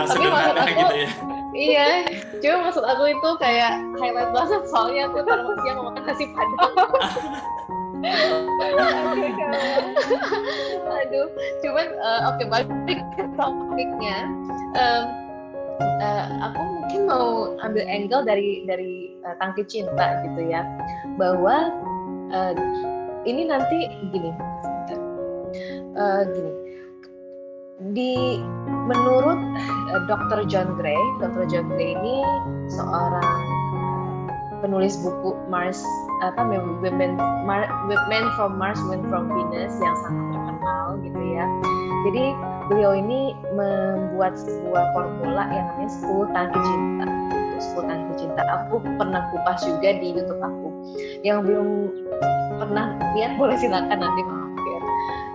Tapi maksud aku gitu ya. Iya, cuma maksud aku itu kayak highlight banget soalnya aku ntar siang mau makan nasi padang. Aduh, cuman oke, balik ke topiknya. Aku mungkin mau ambil angle dari tangki cinta gitu ya, bahwa ini nanti gini, menurut Dr. John Gray ini seorang penulis buku Men from Mars, Women from Venus yang sangat terkenal gitu ya. Jadi beliau ini membuat sebuah formula yang namanya 10 tangki cinta. 10 tangki cinta. Aku pernah kupas juga di YouTube aku. Yang belum pernah lihat boleh silakan nanti mampir.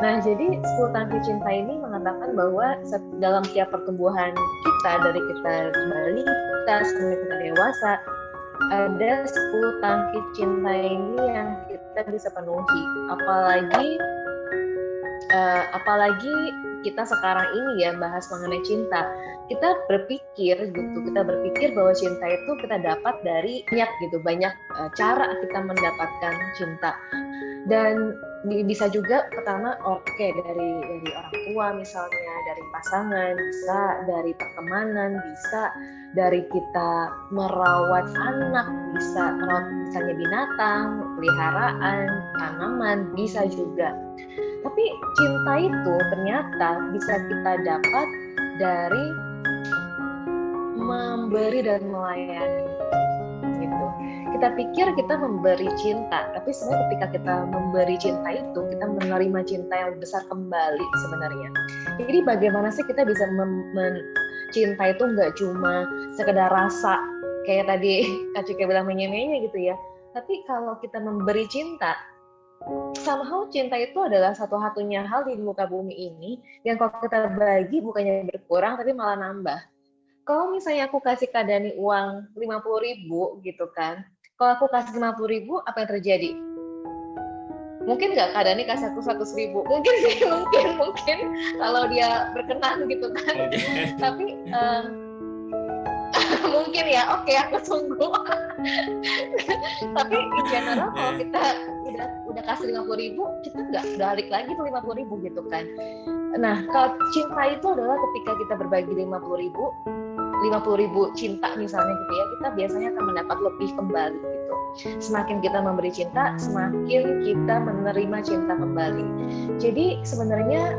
Nah, jadi 10 tangki cinta ini mengatakan bahwa dalam tiap pertumbuhan kita, dari kita balita sampai kita dewasa, ada 10 tangki cinta ini yang kita bisa penuhi. Apalagi kita sekarang ini ya bahas mengenai cinta. Kita berpikir bahwa cinta itu kita dapat dari banyak cara kita mendapatkan cinta. Dan bisa juga pertama dari orang tua misalnya, dari pasangan, bisa dari pertemanan, bisa dari kita merawat anak, bisa merawat misalnya binatang, peliharaan, tanaman, bisa juga. Tapi cinta itu ternyata bisa kita dapat dari memberi dan melayani gitu. Kita pikir kita memberi cinta, tapi sebenarnya ketika kita memberi cinta itu, kita menerima cinta yang besar kembali sebenarnya. Jadi bagaimana sih kita bisa cinta itu nggak cuma sekedar rasa kayak tadi Kak Cika bilang menye-menye gitu ya, tapi kalau kita memberi cinta, somehow cinta itu adalah satu-satunya hal di muka bumi ini yang kalau kita bagi bukannya berkurang tapi malah nambah. Kalau misalnya aku kasih Kak Dani uang 50.000 gitu kan, kalau aku kasih 50.000 apa yang terjadi? Mungkin nggak Kak Dani kasih aku 100.000? Mungkin sih, mungkin kalau dia berkenan gitu kan. Tapi mungkin ya, oke, aku tunggu. Tapi in general kalau kita udah kasih 50.000, kita nggak balik lagi tuh 50.000 gitu kan. Nah, kalau cinta itu adalah ketika kita berbagi 50.000 cinta misalnya gitu ya, kita biasanya akan mendapat lebih kembali gitu. Semakin kita memberi cinta, semakin kita menerima cinta kembali. Jadi sebenarnya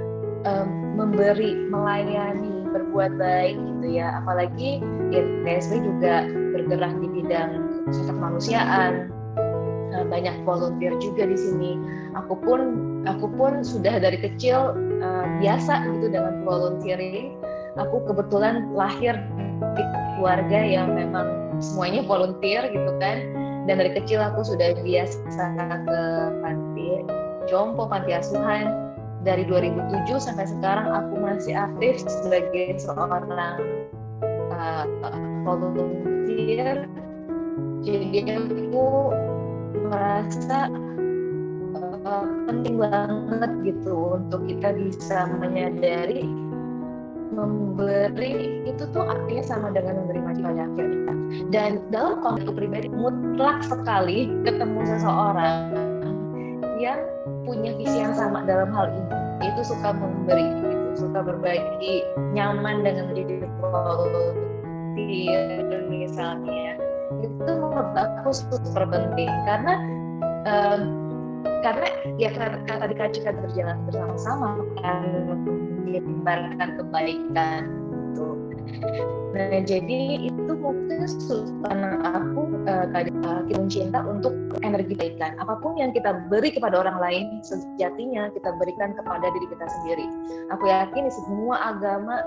memberi, melayani, berbuat baik gitu ya, apalagi ya TSB juga bergerak di bidang sosial kemanusiaan, banyak volunteer juga di sini. Aku pun sudah dari kecil biasa gitu dengan volunteering. Aku kebetulan lahir di keluarga yang memang semuanya volunteer gitu kan, dan dari kecil aku sudah biasa ke panti jompo, panti asuhan. Dari 2007 sampai sekarang aku masih aktif sebagai seorang volunteer. Jadi aku merasa penting banget gitu untuk kita bisa menyadari memberi itu tuh artinya sama dengan menerima pada akhirnya. Dan dalam konteks pribadi mutlak sekali ketemu seseorang yang punya visi yang sama dalam hal ini, yaitu suka memberi gitu, suka berbagi, nyaman dengan menjadi volunteer misalnya. Itu menurut aku super penting karena ya karena tadi Kak Cika berjalan bersama-sama kan menyebarkan kebaikan gitu. Nah jadi itu mungkin karena aku kita cinta untuk energi kebaikan. Apapun yang kita beri kepada orang lain sejatinya kita berikan kepada diri kita sendiri. Aku yakin di semua agama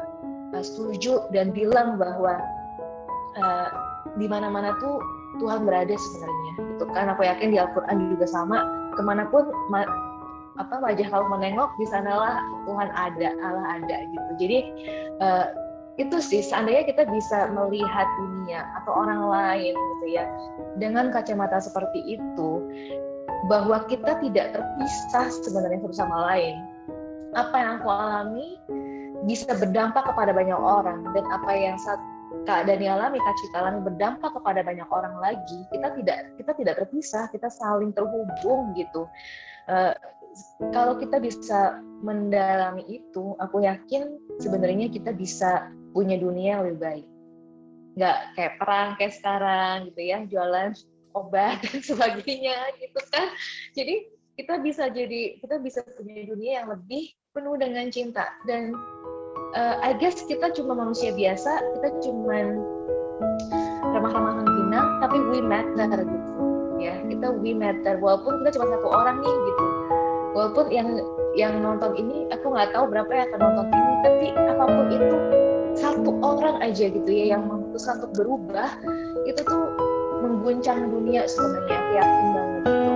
setuju dan bilang bahwa di mana-mana tuh Tuhan berada sebenarnya gitu kan. Aku yakin di Al-Quran juga sama, kemanapun wajah kamu menengok, di sanalah Tuhan ada, Allah ada gitu. Jadi itu sih, seandainya kita bisa melihat dunia atau orang lain gitu ya dengan kacamata seperti itu, bahwa kita tidak terpisah sebenarnya satu sama lain. Apa yang aku alami bisa berdampak kepada banyak orang, dan apa yang Kak Dani alami, Kak Cika alami berdampak kepada banyak orang lagi. Kita tidak terpisah, kita saling terhubung gitu. Kalau kita bisa mendalami itu, aku yakin sebenarnya kita bisa punya dunia yang lebih baik. Nggak kayak perang kayak sekarang gitu ya, jualan obat dan sebagainya gitu kan. Jadi kita bisa punya dunia yang lebih penuh dengan cinta. Dan I guess kita cuma manusia biasa, kita cuma ramah-ramah menghina, tapi we matter gitu ya. We matter walaupun kita cuma satu orang nih gitu. Walaupun yang nonton ini aku nggak tahu berapa yang akan nonton ini, tapi apapun itu satu orang aja gitu ya yang memutuskan untuk berubah, itu tuh mengguncang dunia sebenarnya. Aku yakin banget gitu.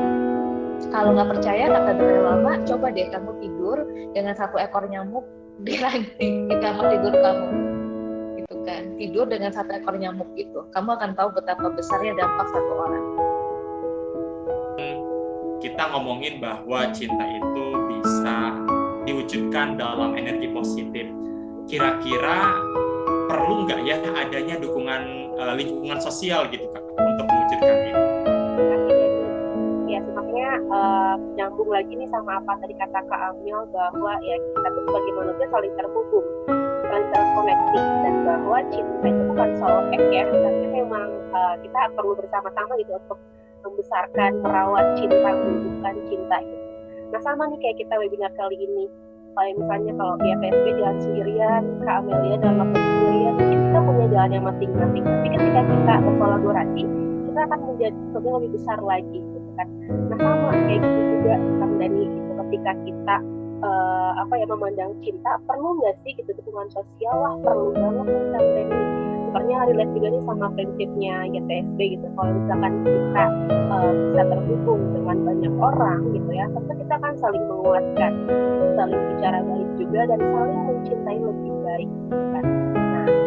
Kalau nggak percaya, kata Dalai Lama, coba deh kamu tidur dengan satu ekor nyamuk di kamar tidur kamu gitu kan. Tidur dengan satu ekor nyamuk itu, kamu akan tahu betapa besarnya dampak satu orang. Kita ngomongin bahwa cinta itu bisa diwujudkan dalam energi positif. Kira-kira perlu nggak ya adanya dukungan lingkungan sosial gitu Kak untuk mewujudkan ini? Ya sebenarnya yang nyambung lagi nih sama apa tadi kata Kak Amel, bahwa ya kita tuh sebagai manusia saling terhubung, saling terkoneksi, dan bahwa cinta itu bukan solo act ya, tapi memang kita perlu bersama-sama gitu untuk membesarkan, merawat cinta, menumbuhkan cinta gitu. Nah sama nih kayak kita webinar kali ini, kayak misalnya kalau dia PSB jalan sendirian, Kak Amelia dalam waktu sendirian, mungkin kita punya jalannya masing-masing, tapi ketika kita berkolaborasi, kita akan menjadi sesuatu yang lebih besar lagi gitu kan. Nah sama kayak gitu juga Kang Dani gitu, ketika kita memandang cinta, perlu nggak sih gitu dukungan sosial? Wah perlu banget nih Kang Dani. Sebenarnya relate juga nih sama prinsipnya YTSB gitu. Kalau misalkan kita bisa terhubung dengan banyak orang gitu ya, tentu kita akan saling menguatkan, saling bicara baik juga, dan saling mencintai lebih baik gitu kan.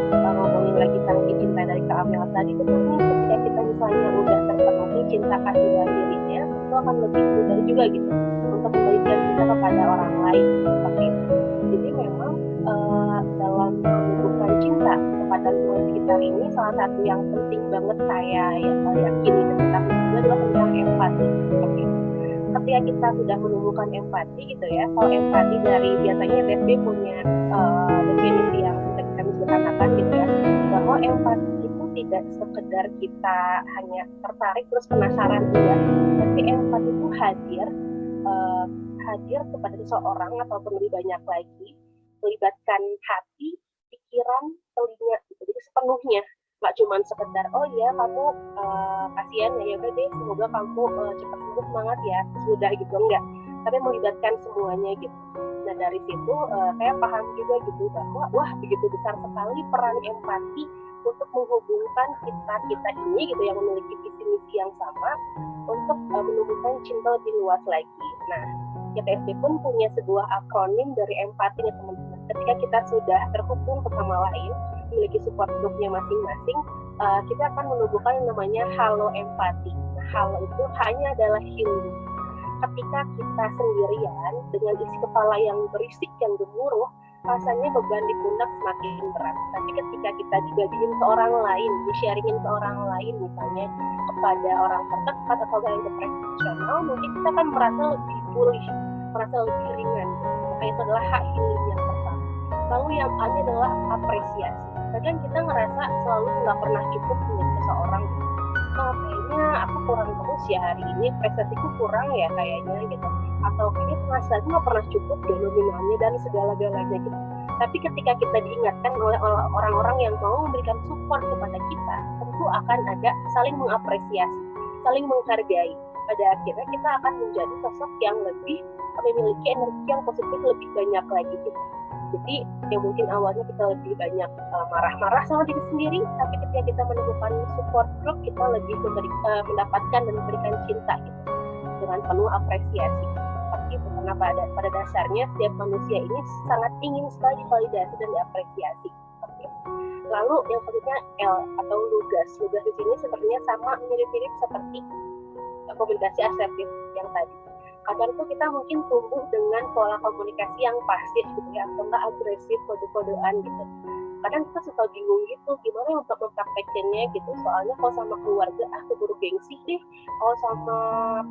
Nah ngomongin lagi tentang cinta dari Kak Amel tadi, tentunya ketika kita misalnya udah terpenuhi cinta kasih dalam dirinya, tentu akan lebih mudah juga gitu untuk memberikan cinta kepada orang lain seperti itu. Jadi memang dalam menumbuhkan cinta kepada lingkungan sekitar ini, salah satu yang penting banget saya yakini dan ketahui juga adalah tentang empati seperti itu. Ketika kita sudah menumbuhkan empati gitu ya, kalau empati dari biasanya TSB punya definisi yang kita bisa katakan gitu ya, bahwa empati itu tidak sekedar kita hanya tertarik terus penasaran juga, tapi empati itu hadir kepada seseorang ataupun lebih banyak lagi, melibatkan hati, pikiran, telinga gitu. Jadi sepenuhnya, nggak cuma sekedar oh iya kamu kasihan ya udah deh semoga kamu cepat sembuh, semangat ya sudah gitu, enggak, tapi melibatkan semuanya gitu. Nah dari situ saya paham juga gitu bahwa wah begitu besar sekali peran empati untuk menghubungkan kita ini gitu yang memiliki visi misi yang sama untuk menumbuhkan cinta lebih luas lagi. Nah YTSB pun punya sebuah akronim dari empati nih teman-teman. Ketika kita sudah terhubung bersama lain, memiliki support grupnya masing-masing, kita akan menumbuhkan yang namanya halo empati. Nah, halo itu hanya adalah healing. Ketika kita sendirian dengan isi kepala yang berisik, yang gemuruh, rasanya beban di pundak semakin berat. Tapi ketika kita dibagiin ke orang lain, di-sharingin ke orang lain, misalnya kepada orang terdekat atau yang profesional, mungkin kita akan merasa lebih pulih, merasa lebih ringan. Maka itu adalah hak healing yang pertama. Lalu yang ada adalah apresiasi. Kadang kita ngerasa selalu nggak pernah cukup menjadi seseorang. Kayaknya aku kurang terus ya hari ini, prestasiku kurang ya kayaknya gitu. Atau kayaknya penghasilanku nggak pernah cukup dan nominalnya dan segala-galanya gitu. Tapi ketika kita diingatkan oleh orang-orang yang mau memberikan support kepada kita, tentu akan ada saling mengapresiasi, saling menghargai. Pada akhirnya kita akan menjadi sosok yang lebih memiliki energi yang positif lebih banyak lagi gitu. Jadi yang mungkin awalnya kita lebih banyak marah-marah sama diri sendiri, tapi ketika kita menemukan support group, kita lebih mendapatkan dan memberikan cinta gitu, dengan penuh apresiasi. Seperti itu, karena pada dasarnya setiap manusia ini sangat ingin sekali validasi dan diapresiasi. Seperti itu. Lalu yang selanjutnya L atau lugas. Lugas di sini sebenarnya sama mirip-mirip seperti komunikasi asertif yang tadi. Kadang tuh kita mungkin tumbuh dengan pola komunikasi yang pasif gitu ya, atau enggak agresif, kode-kodean gitu. Kadang kita suka bingung gitu, gimana untuk mempraktekinnya gitu. Soalnya kalau sama keluarga, keburu gengsi deh. Kalau sama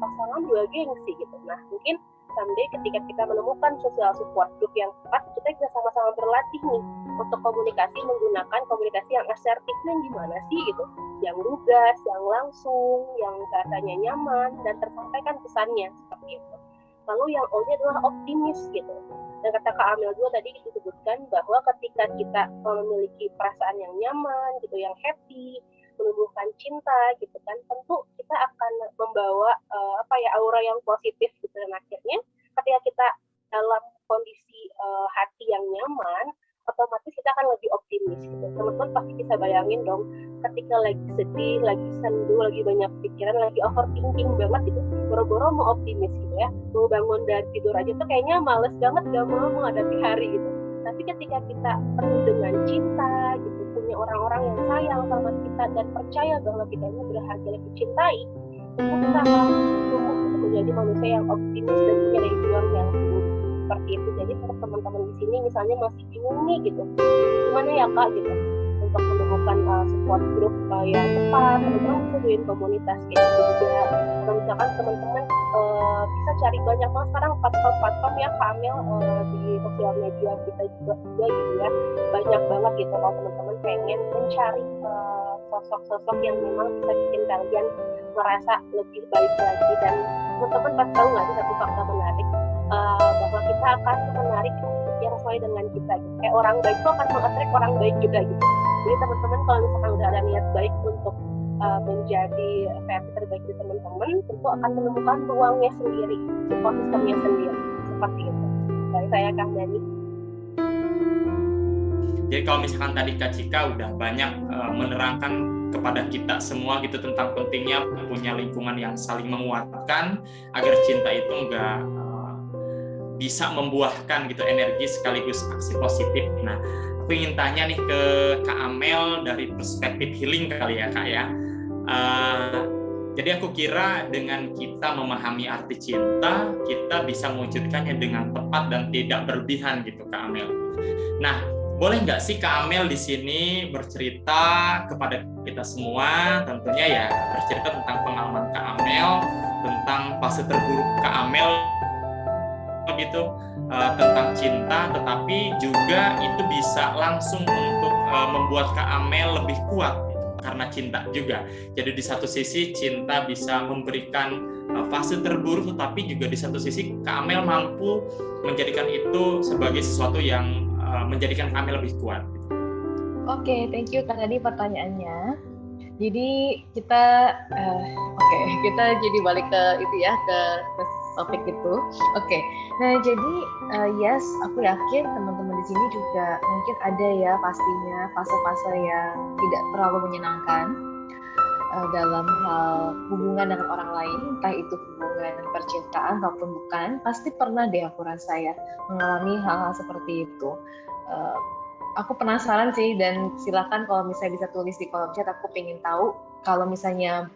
pasangan juga gengsi gitu. Nah, mungkin someday ketika kita menemukan social support group yang tepat, kita bisa sama-sama berlatih nih untuk komunikasi menggunakan komunikasi yang asertifnya gimana sih gitu. Yang lugas, yang langsung, yang rasanya nyaman, dan tersampaikan pesannya seperti itu. Lalu yang O-nya adalah optimis gitu. Dan kata Kak Amel juga tadi disebutkan bahwa ketika kita memiliki perasaan yang nyaman gitu, yang happy, menumbuhkan cinta gitu kan, tentu kita akan membawa aura yang positif gitu. Dan akhirnya ketika kita dalam kondisi hati yang nyaman, otomatis kita akan lebih optimis gitu. Teman-teman pasti bisa bayangin dong, ketika lagi sedih, lagi sendu, lagi banyak pikiran, lagi overthinking banget gitu, boro-boro mau optimis gitu ya, mau bangun dari tidur aja tuh kayaknya males banget, gak mau menghadapi hari gitu. Tapi ketika kita penuh dengan cinta gitu, punya orang-orang yang sayang sama kita dan percaya bahwa kita ini berharga dan dicintai, tentu kita akan tumbuh menjadi manusia yang optimis dan punya daya juang yang tinggi. Seperti itu. Jadi untuk teman-teman di sini misalnya masih bingung nih gitu, gimana ya Kak gitu untuk menemukan support support group yang tepat, teman-teman bisa join komunitas kayak gitu juga. Atau misalkan teman-teman bisa cari banyak banget sekarang platform ya Kak Amel di sosial media kita juga gitu ya. Banyak banget gitu kalau teman-teman pengen mencari sosok-sosok yang memang bisa bikin kalian merasa lebih baik lagi. Dan teman-teman pasti tahu nggak sih satu fakta menarik bahwa kita akan menarik yang sesuai dengan kita gitu. Kayak orang baik itu akan meng-attract orang baik juga gitu. Jadi teman-teman kalau misalkan udah ada niat baik untuk menjadi versi terbaik di teman-teman, tentu akan menemukan ruangnya sendiri, ekosistemnya sendiri, seperti itu. Dari saya Kang Dani. Jadi kalau misalkan tadi Kak Cika udah banyak menerangkan kepada kita semua gitu tentang pentingnya punya lingkungan yang saling menguatkan agar cinta itu enggak bisa membuahkan gitu energi sekaligus aksi positif. Nah, aku ingin tanya nih ke Kak Amel dari perspektif healing kali ya Kak ya. Jadi aku kira dengan kita memahami arti cinta, kita bisa mewujudkannya dengan tepat dan tidak berlebihan gitu Kak Amel. Nah, boleh nggak sih Kak Amel di sini bercerita kepada kita semua, tentunya ya bercerita tentang pengalaman Kak Amel, tentang fase terburuk Kak Amel gitu, tentang cinta, tetapi juga itu bisa langsung untuk membuat Kak Amel lebih kuat gitu, karena cinta juga. Jadi di satu sisi cinta bisa memberikan fase terburuk, tetapi juga di satu sisi Kak Amel mampu menjadikan itu sebagai sesuatu yang menjadikan Kak Amel lebih kuat. Oke, thank you Kak Dani pertanyaannya. Jadi kita kita jadi balik ke itu ya, ke topik itu. Oke. Nah, jadi yes, aku yakin teman-teman di sini juga mungkin ada ya pastinya fase-fase yang tidak terlalu menyenangkan dalam hal hubungan dengan orang lain, entah itu hubungan percintaan ataupun bukan. Pasti pernah deh aku rasa ya mengalami hal-hal seperti itu. Aku penasaran sih, dan silakan kalau misalnya bisa tulis di kolom chat, aku pengen tahu kalau misalnya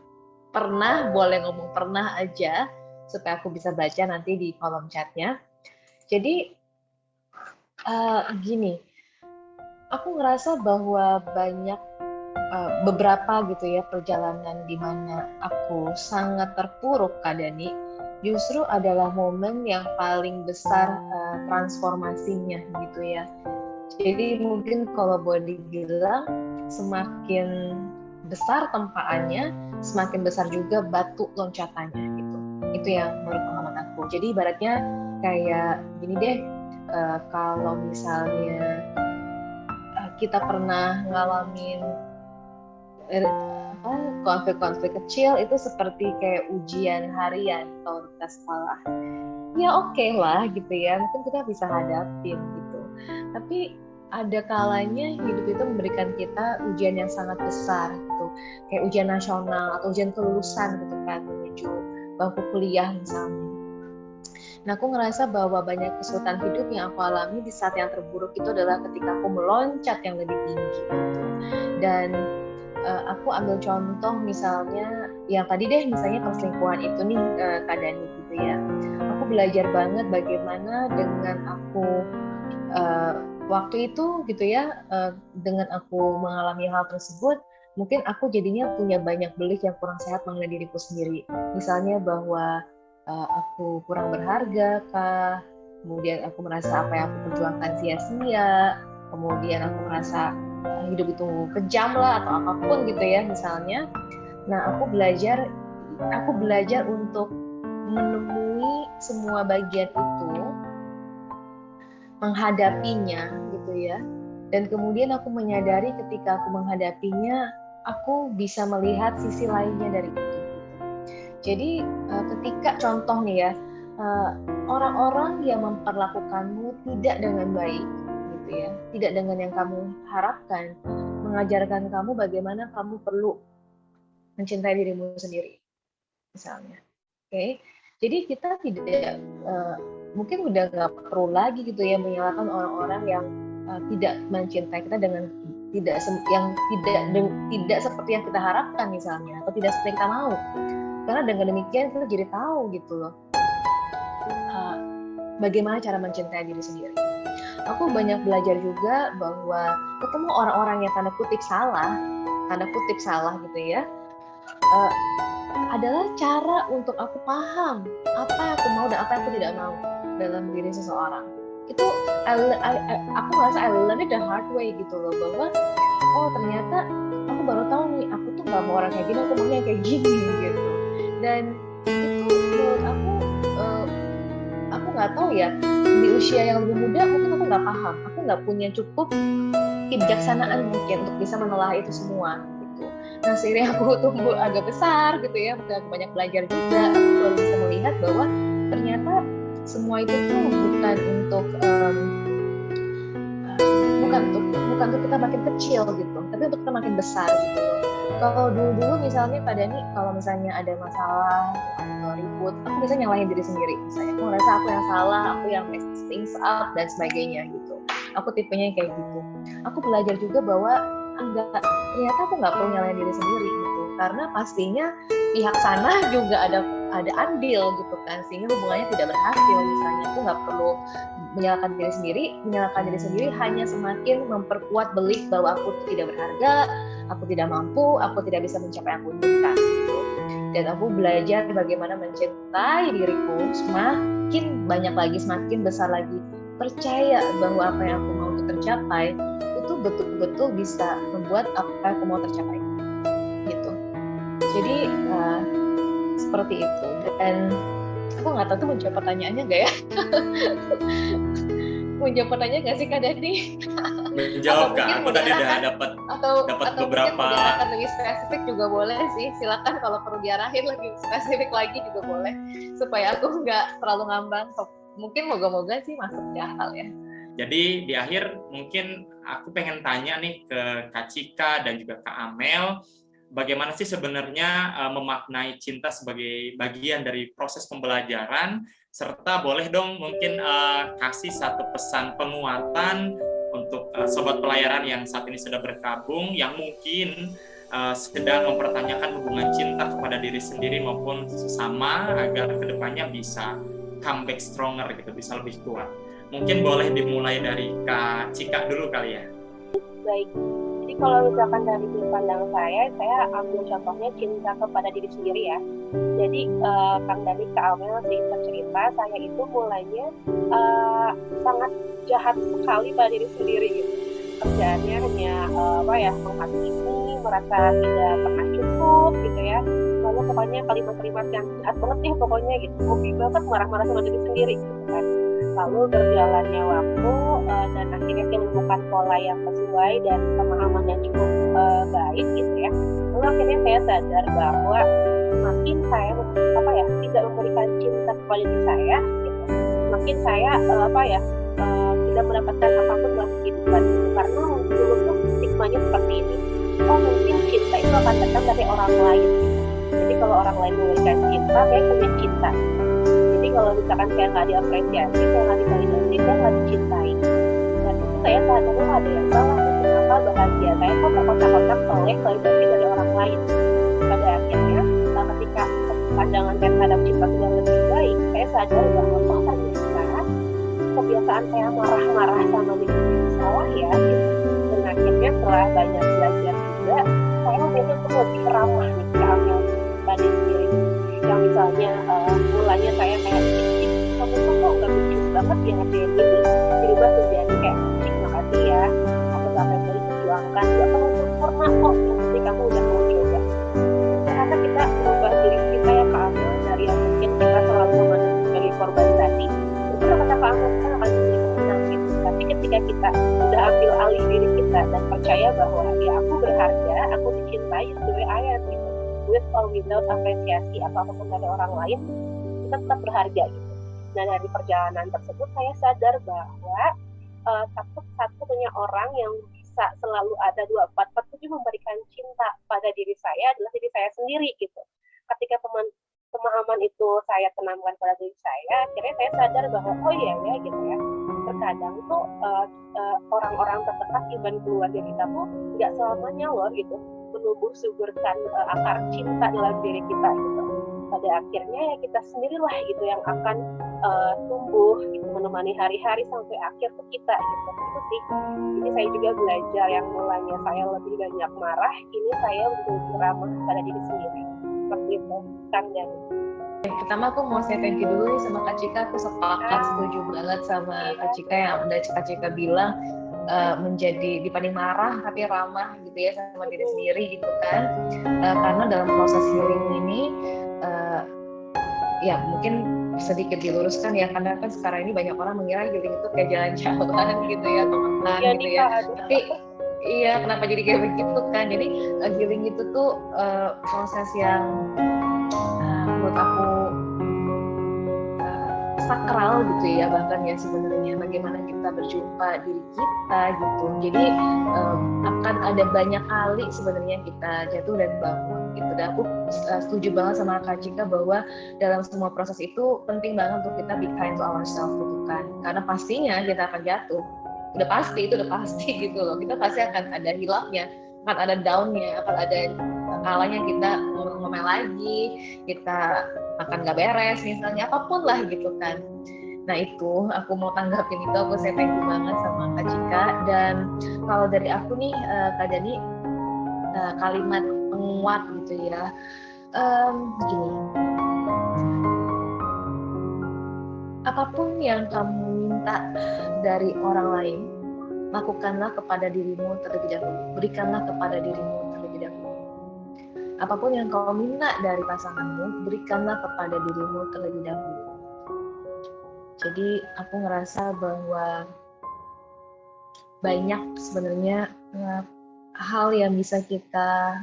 pernah, boleh ngomong pernah aja supaya aku bisa baca nanti di kolom chatnya. Jadi gini, aku ngerasa bahwa banyak beberapa gitu ya perjalanan di mana aku sangat terpuruk Kak Dani, justru adalah momen yang paling besar transformasinya gitu ya. Jadi mungkin kalau boleh dibilang semakin besar tempaannya, semakin besar juga batu loncatannya gitu. Itu yang menurut pengalaman aku. Jadi ibaratnya kayak gini deh, kalau misalnya kita pernah ngalamin konflik-konflik kecil, itu seperti kayak ujian harian kalau kita sekolah. Ya oke lah gitu ya, mungkin kita bisa hadapin gitu. Tapi ada kalanya hidup itu memberikan kita ujian yang sangat besar gitu, kayak ujian nasional atau ujian kelulusan gitu kan, menuju bangku kuliah misalnya. Nah, aku ngerasa bahwa banyak kesulitan hidup yang aku alami di saat yang terburuk itu adalah ketika aku meloncat yang lebih tinggi gitu. Dan aku ambil contoh misalnya yang tadi deh, misalnya perselingkuhan itu nih Kak Dani gitu ya. Aku belajar banget bagaimana dengan aku waktu itu gitu ya, dengan aku mengalami hal tersebut, mungkin aku jadinya punya banyak belief yang kurang sehat mengenai diriku sendiri. Misalnya bahwa aku kurang berharga kah, kemudian aku merasa apa yang aku perjuangkan sia-sia, kemudian aku merasa hidup itu kejam lah atau apapun gitu ya misalnya. Nah, aku belajar untuk menemui semua bagian itu, menghadapinya gitu ya. Dan kemudian aku menyadari ketika aku menghadapinya, aku bisa melihat sisi lainnya dari itu. Jadi ketika contoh nih ya, orang-orang yang memperlakukanmu tidak dengan baik gitu ya, tidak dengan yang kamu harapkan, mengajarkan kamu bagaimana kamu perlu mencintai dirimu sendiri misalnya. Oke. Jadi kita tidak mungkin udah nggak perlu lagi gitu ya menyalahkan orang-orang yang tidak mencintai kita dengan tidak seperti yang kita harapkan misalnya, atau tidak seperti yang kita mau. Karena dengan demikian kita jadi tahu gitu loh bagaimana cara mencintai diri sendiri. Aku banyak belajar juga bahwa ketemu orang-orang yang tanda kutip salah, tanda kutip salah gitu ya, adalah cara untuk aku paham apa yang aku mau dan apa yang aku tidak mau dalam diri seseorang. Itu aku merasa I learned it the hard way gitu loh, bahwa oh ternyata aku baru tahu nih, aku tuh gak mau orang kayak gini, aku maunya kayak gini gitu. Dan itu menurut aku nggak tahu ya, di usia yang lebih muda mungkin aku nggak paham, aku nggak punya cukup kebijaksanaan mungkin untuk bisa menelaah itu semua gitu. Nah seiring aku tumbuh agak besar gitu ya, aku banyak belajar juga, aku baru bisa melihat bahwa ternyata semua itu tuh bukan untuk kita makin kecil gitu, tapi untuk kita makin besar gitu loh. Kalau dulu misalnya Kak Dani, kalau misalnya ada masalah atau ribut, aku bisa nyalahin diri sendiri. Misalnya aku ngerasa aku yang salah, aku yang mess things up dan sebagainya gitu. Aku tipenya kayak gitu. Aku belajar juga bahwa ternyata aku nggak perlu nyalahin diri sendiri gitu, karena pastinya pihak sana juga ada andil gitu kan, sehingga hubungannya tidak berhasil. Misalnya aku nggak perlu menyalahkan diri sendiri hanya semakin memperkuat belief bahwa aku tidak berharga, aku tidak mampu, aku tidak bisa mencapai yang aku inginkan gitu. Dan aku belajar bagaimana mencintai diriku semakin banyak lagi, semakin besar lagi, percaya bahwa apa yang aku mau untuk tercapai itu betul-betul bisa membuat apa yang aku mau tercapai gitu. Jadi seperti itu. Dan aku nggak tahu tuh menjawab pertanyaannya nggak ya? Menjawab pertanyaan nggak sih Kak Dani? Menjawab Kak, aku tadi udah dapat beberapa. Atau mungkin lebih spesifik juga boleh sih. Silakan kalau perlu diarahin lebih spesifik lagi juga boleh, supaya aku nggak terlalu ngambang. Mungkin moga-moga sih masuk di akal ya. Jadi di akhir mungkin aku pengen tanya nih ke Kak Cika dan juga Kak Amel, bagaimana sih sebenarnya memaknai cinta sebagai bagian dari proses pembelajaran, serta boleh dong mungkin kasih satu pesan penguatan untuk sobat pelayaran yang saat ini sudah bergabung, yang mungkin sedang mempertanyakan hubungan cinta kepada diri sendiri maupun sesama, agar kedepannya bisa comeback stronger gitu, bisa lebih kuat. Mungkin boleh dimulai dari Kak Cika dulu kali ya. Baik. Jadi kalau misalkan dari sudut pandang saya ambil contohnya cinta kepada diri sendiri ya. Jadi Kang Dani, Kak Amel sedikit cerita, saya itu mulainya sangat jahat sekali pada diri sendiri gitu. Kerjaannya hanya menghakimi, merasa tidak pernah cukup gitu ya. Lalu pokoknya kalimat-kalimat yang jahat banget nih pokoknya gitu. Hobi banget marah-marah sama diri sendiri gitu kan. Lalu berjalannya waktu dan akhirnya saya menemukan pola yang sesuai dan pemahaman yang cukup baik gitu ya. Lalu akhirnya saya sadar bahwa makin saya tidak memberikan cinta kepada diri saya gitu, makin saya tidak mendapatkan apapun dalam kehidupan gitu. Karena dulu tuh stigmanya seperti ini, oh mungkin cinta itu akan datang dari orang lain gitu. Jadi kalau orang lain memberikan cinta, saya punya cinta. Jadi kalau misalkan saya nggak diapresiasi, saya nggak divalidasi, saya nggak dicintai. Dan itu saya sadar ada yang salah. Kenapa bahagia saya kok terkotak-kotak oleh validasi dari orang lain. Pada akhirnya, ketika pandangan saya terhadap cinta sudah lebih baik, saya sadar bahwa ternyata kebiasaan saya marah-marah sama diri sendiri salah ya. Gitu. Dan akhirnya setelah banyak belajar juga, saya memilih untuk lebih ramah nih ke Amel pada diri. Yang misalnya mulanya saya kayak kamu tuh kok gak lucu banget ya ngerjain ini, dirubah menjadi kayak makasih ya, aku sampai dari perjuangkan, gak kamu sempurna kok, yang penting kamu udah mau coba. Ternyata kita merubah diri kita ya Kak Amel, dari yang mungkin kita selalu memandang sebagai korban tadi, itu kata Kak Amel kita akan menjadi pemenang gitu. Tapi ketika kita udah ambil alih diri kita dan percaya bahwa ya aku berharga, aku dicintai sebagai ayat gitu, with or without apresiasi atau apapun dari orang lain, kita tetap berharga gitu. Nah dari perjalanan tersebut saya sadar bahwa satu-satunya orang yang bisa selalu ada 24/7 memberikan cinta pada diri saya adalah diri saya sendiri gitu. Ketika pemahaman itu saya tanamkan pada diri saya, akhirnya saya sadar bahwa oh iya ya gitu ya, terkadang tuh orang-orang terdekat even keluarga kita tuh nggak selamanya loh gitu menumbuh suburkan akar cinta dalam diri kita gitu. Pada akhirnya ya kita sendirilah gitu yang akan tumbuh gitu, menemani hari-hari sampai akhir ke kita gitu. Itu sih. Jadi saya juga belajar yang mulanya saya lebih banyak marah, ini saya lebih ramah pada diri sendiri. Seperti itu kan. Dan pertama aku mau say thank you dulu nih sama Kak Cika. Aku sepakat, setuju banget sama Kak Cika yang udah Kak Cika bilang menjadi dibanding marah tapi ramah gitu ya sama diri sendiri gitu kan. Karena dalam proses healing ini ya mungkin sedikit diluruskan ya, karena kan sekarang ini banyak orang mengira healing itu kayak jalan-jalan gitu ya atau makan gitu ya. Tapi iya, kenapa jadi kayak begitu kan? Jadi healing itu tuh proses yang menurut aku sakral gitu ya, bahkan ya sebenarnya bagaimana kita berjumpa diri kita gitu. Jadi akan ada banyak kali sebenarnya kita jatuh dan bangun gitu. Dan aku setuju banget sama Kak Cika bahwa dalam semua proses itu penting banget untuk kita be kind to ourselves gitu kan. Karena pastinya kita akan jatuh. Udah pasti gitu loh. Kita pasti akan ada hilangnya, akan ada down-nya, akan ada kalanya kita ngomel lagi, kita akan nggak beres misalnya, apapun lah gitu kan. Nah itu aku mau tanggapin itu, aku say thank you banget sama Kak Cika. Dan kalau dari aku nih Kak Dani, kalimat penguat gitu ya, gini, apapun yang kamu minta dari orang lain, lakukanlah kepada dirimu terlebih dahulu, berikanlah kepada dirimu terlebih dahulu. Apapun yang kau minta dari pasanganmu, berikanlah kepada dirimu terlebih dahulu. Jadi aku ngerasa bahwa banyak sebenarnya hal yang bisa kita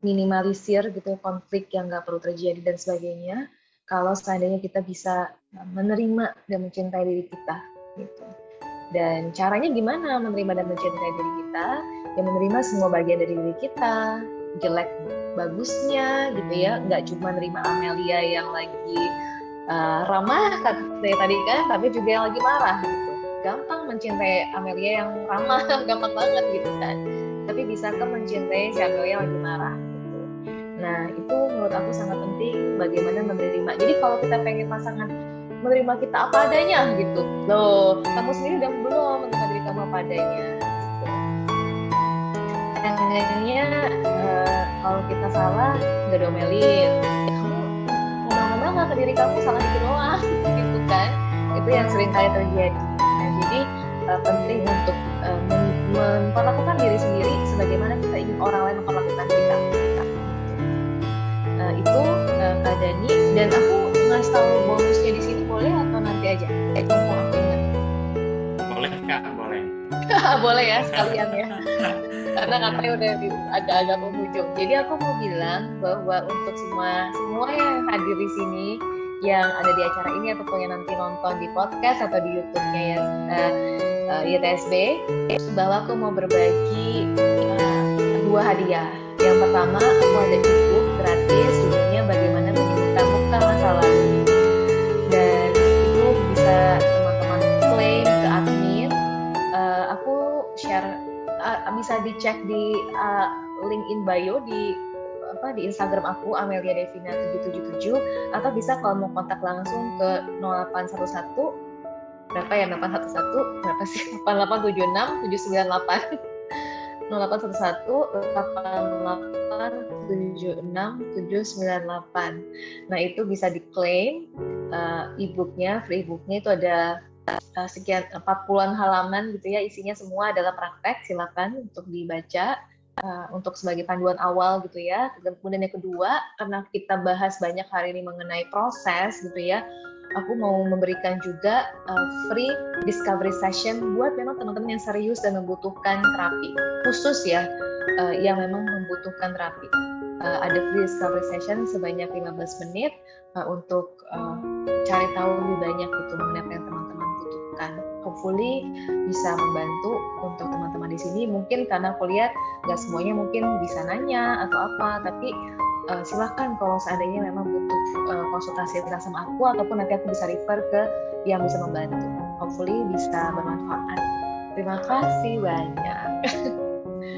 minimalisir gitu, konflik yang nggak perlu terjadi dan sebagainya, kalau seandainya kita bisa menerima dan mencintai diri kita gitu. Dan caranya gimana menerima dan mencintai diri kita? Ya menerima semua bagian dari diri kita, jelek bagusnya gitu ya, nggak cuma menerima Amelia yang lagi ramah kayak tadi kan, tapi juga yang lagi marah gitu. Gampang mencintai Amelia yang ramah, gampang banget gitu kan. Tapi bisakah mencintai si Amelia yang lagi marah gitu. Nah itu menurut aku sangat penting, bagaimana menerima. Jadi kalau kita pengen pasangan menerima kita apa adanya gitu, loh kamu sendiri udah belum menerima diri kamu apa adanya gitu. Kayaknya kalau kita salah nggak domelin, kamu ngomel-ngomel nggak ke diri kamu, salah dikit doang gitu kan. Itu yang sering kali terjadi. Nah jadi penting untuk memperlakukan diri sendiri sebagaimana kita ingin orang lain memperlakukan kita. Itu Kak Dani, dan aku ngasih tahu bonusnya di sini boleh atau nanti aja? Mumpung aku ingat. Boleh Kak, boleh. Boleh ya sekalian ya. Karena katanya udah agak-agak penghujung. Jadi aku mau bilang bahwa untuk semua yang hadir di sini, yang ada di acara ini ataupun yang nanti nonton di podcast atau di YouTube-nya ya YTSB, bahwa aku mau berbagi 2 hadiah. Yang pertama, aku ada e-book gratis judulnya Bagaimana Menyembuhkan Luka Masa Lalu. Dan itu bisa teman-teman klaim ke admin. Aku share, bisa dicek di link in bio di Instagram aku Amelia Devina 777, atau bisa kalau mau kontak langsung ke 0811 berapa ya, 811 berapa sih, 8876 798 0811 8876 798. Nah itu bisa diklaim e-booknya, free e-booknya itu ada sekian 40-an halaman gitu ya, isinya semua adalah praktek, silakan untuk dibaca untuk sebagai panduan awal gitu ya. Kemudian yang kedua, karena kita bahas banyak hari ini mengenai proses gitu ya, aku mau memberikan juga free discovery session buat memang teman-teman yang serius dan membutuhkan terapi khusus ya, yang memang membutuhkan terapi. Ada free discovery session sebanyak 15 menit untuk cari tahu lebih banyak itu mengenai apa yang teman-teman butuhkan. Hopefully bisa membantu untuk teman-teman di sini. Mungkin karena aku lihat nggak semuanya mungkin bisa nanya atau apa, tapi silakan kalau seandainya memang butuh konsultasi sama aku, ataupun nanti aku bisa refer ke yang bisa membantu. Hopefully bisa bermanfaat. Terima kasih banyak.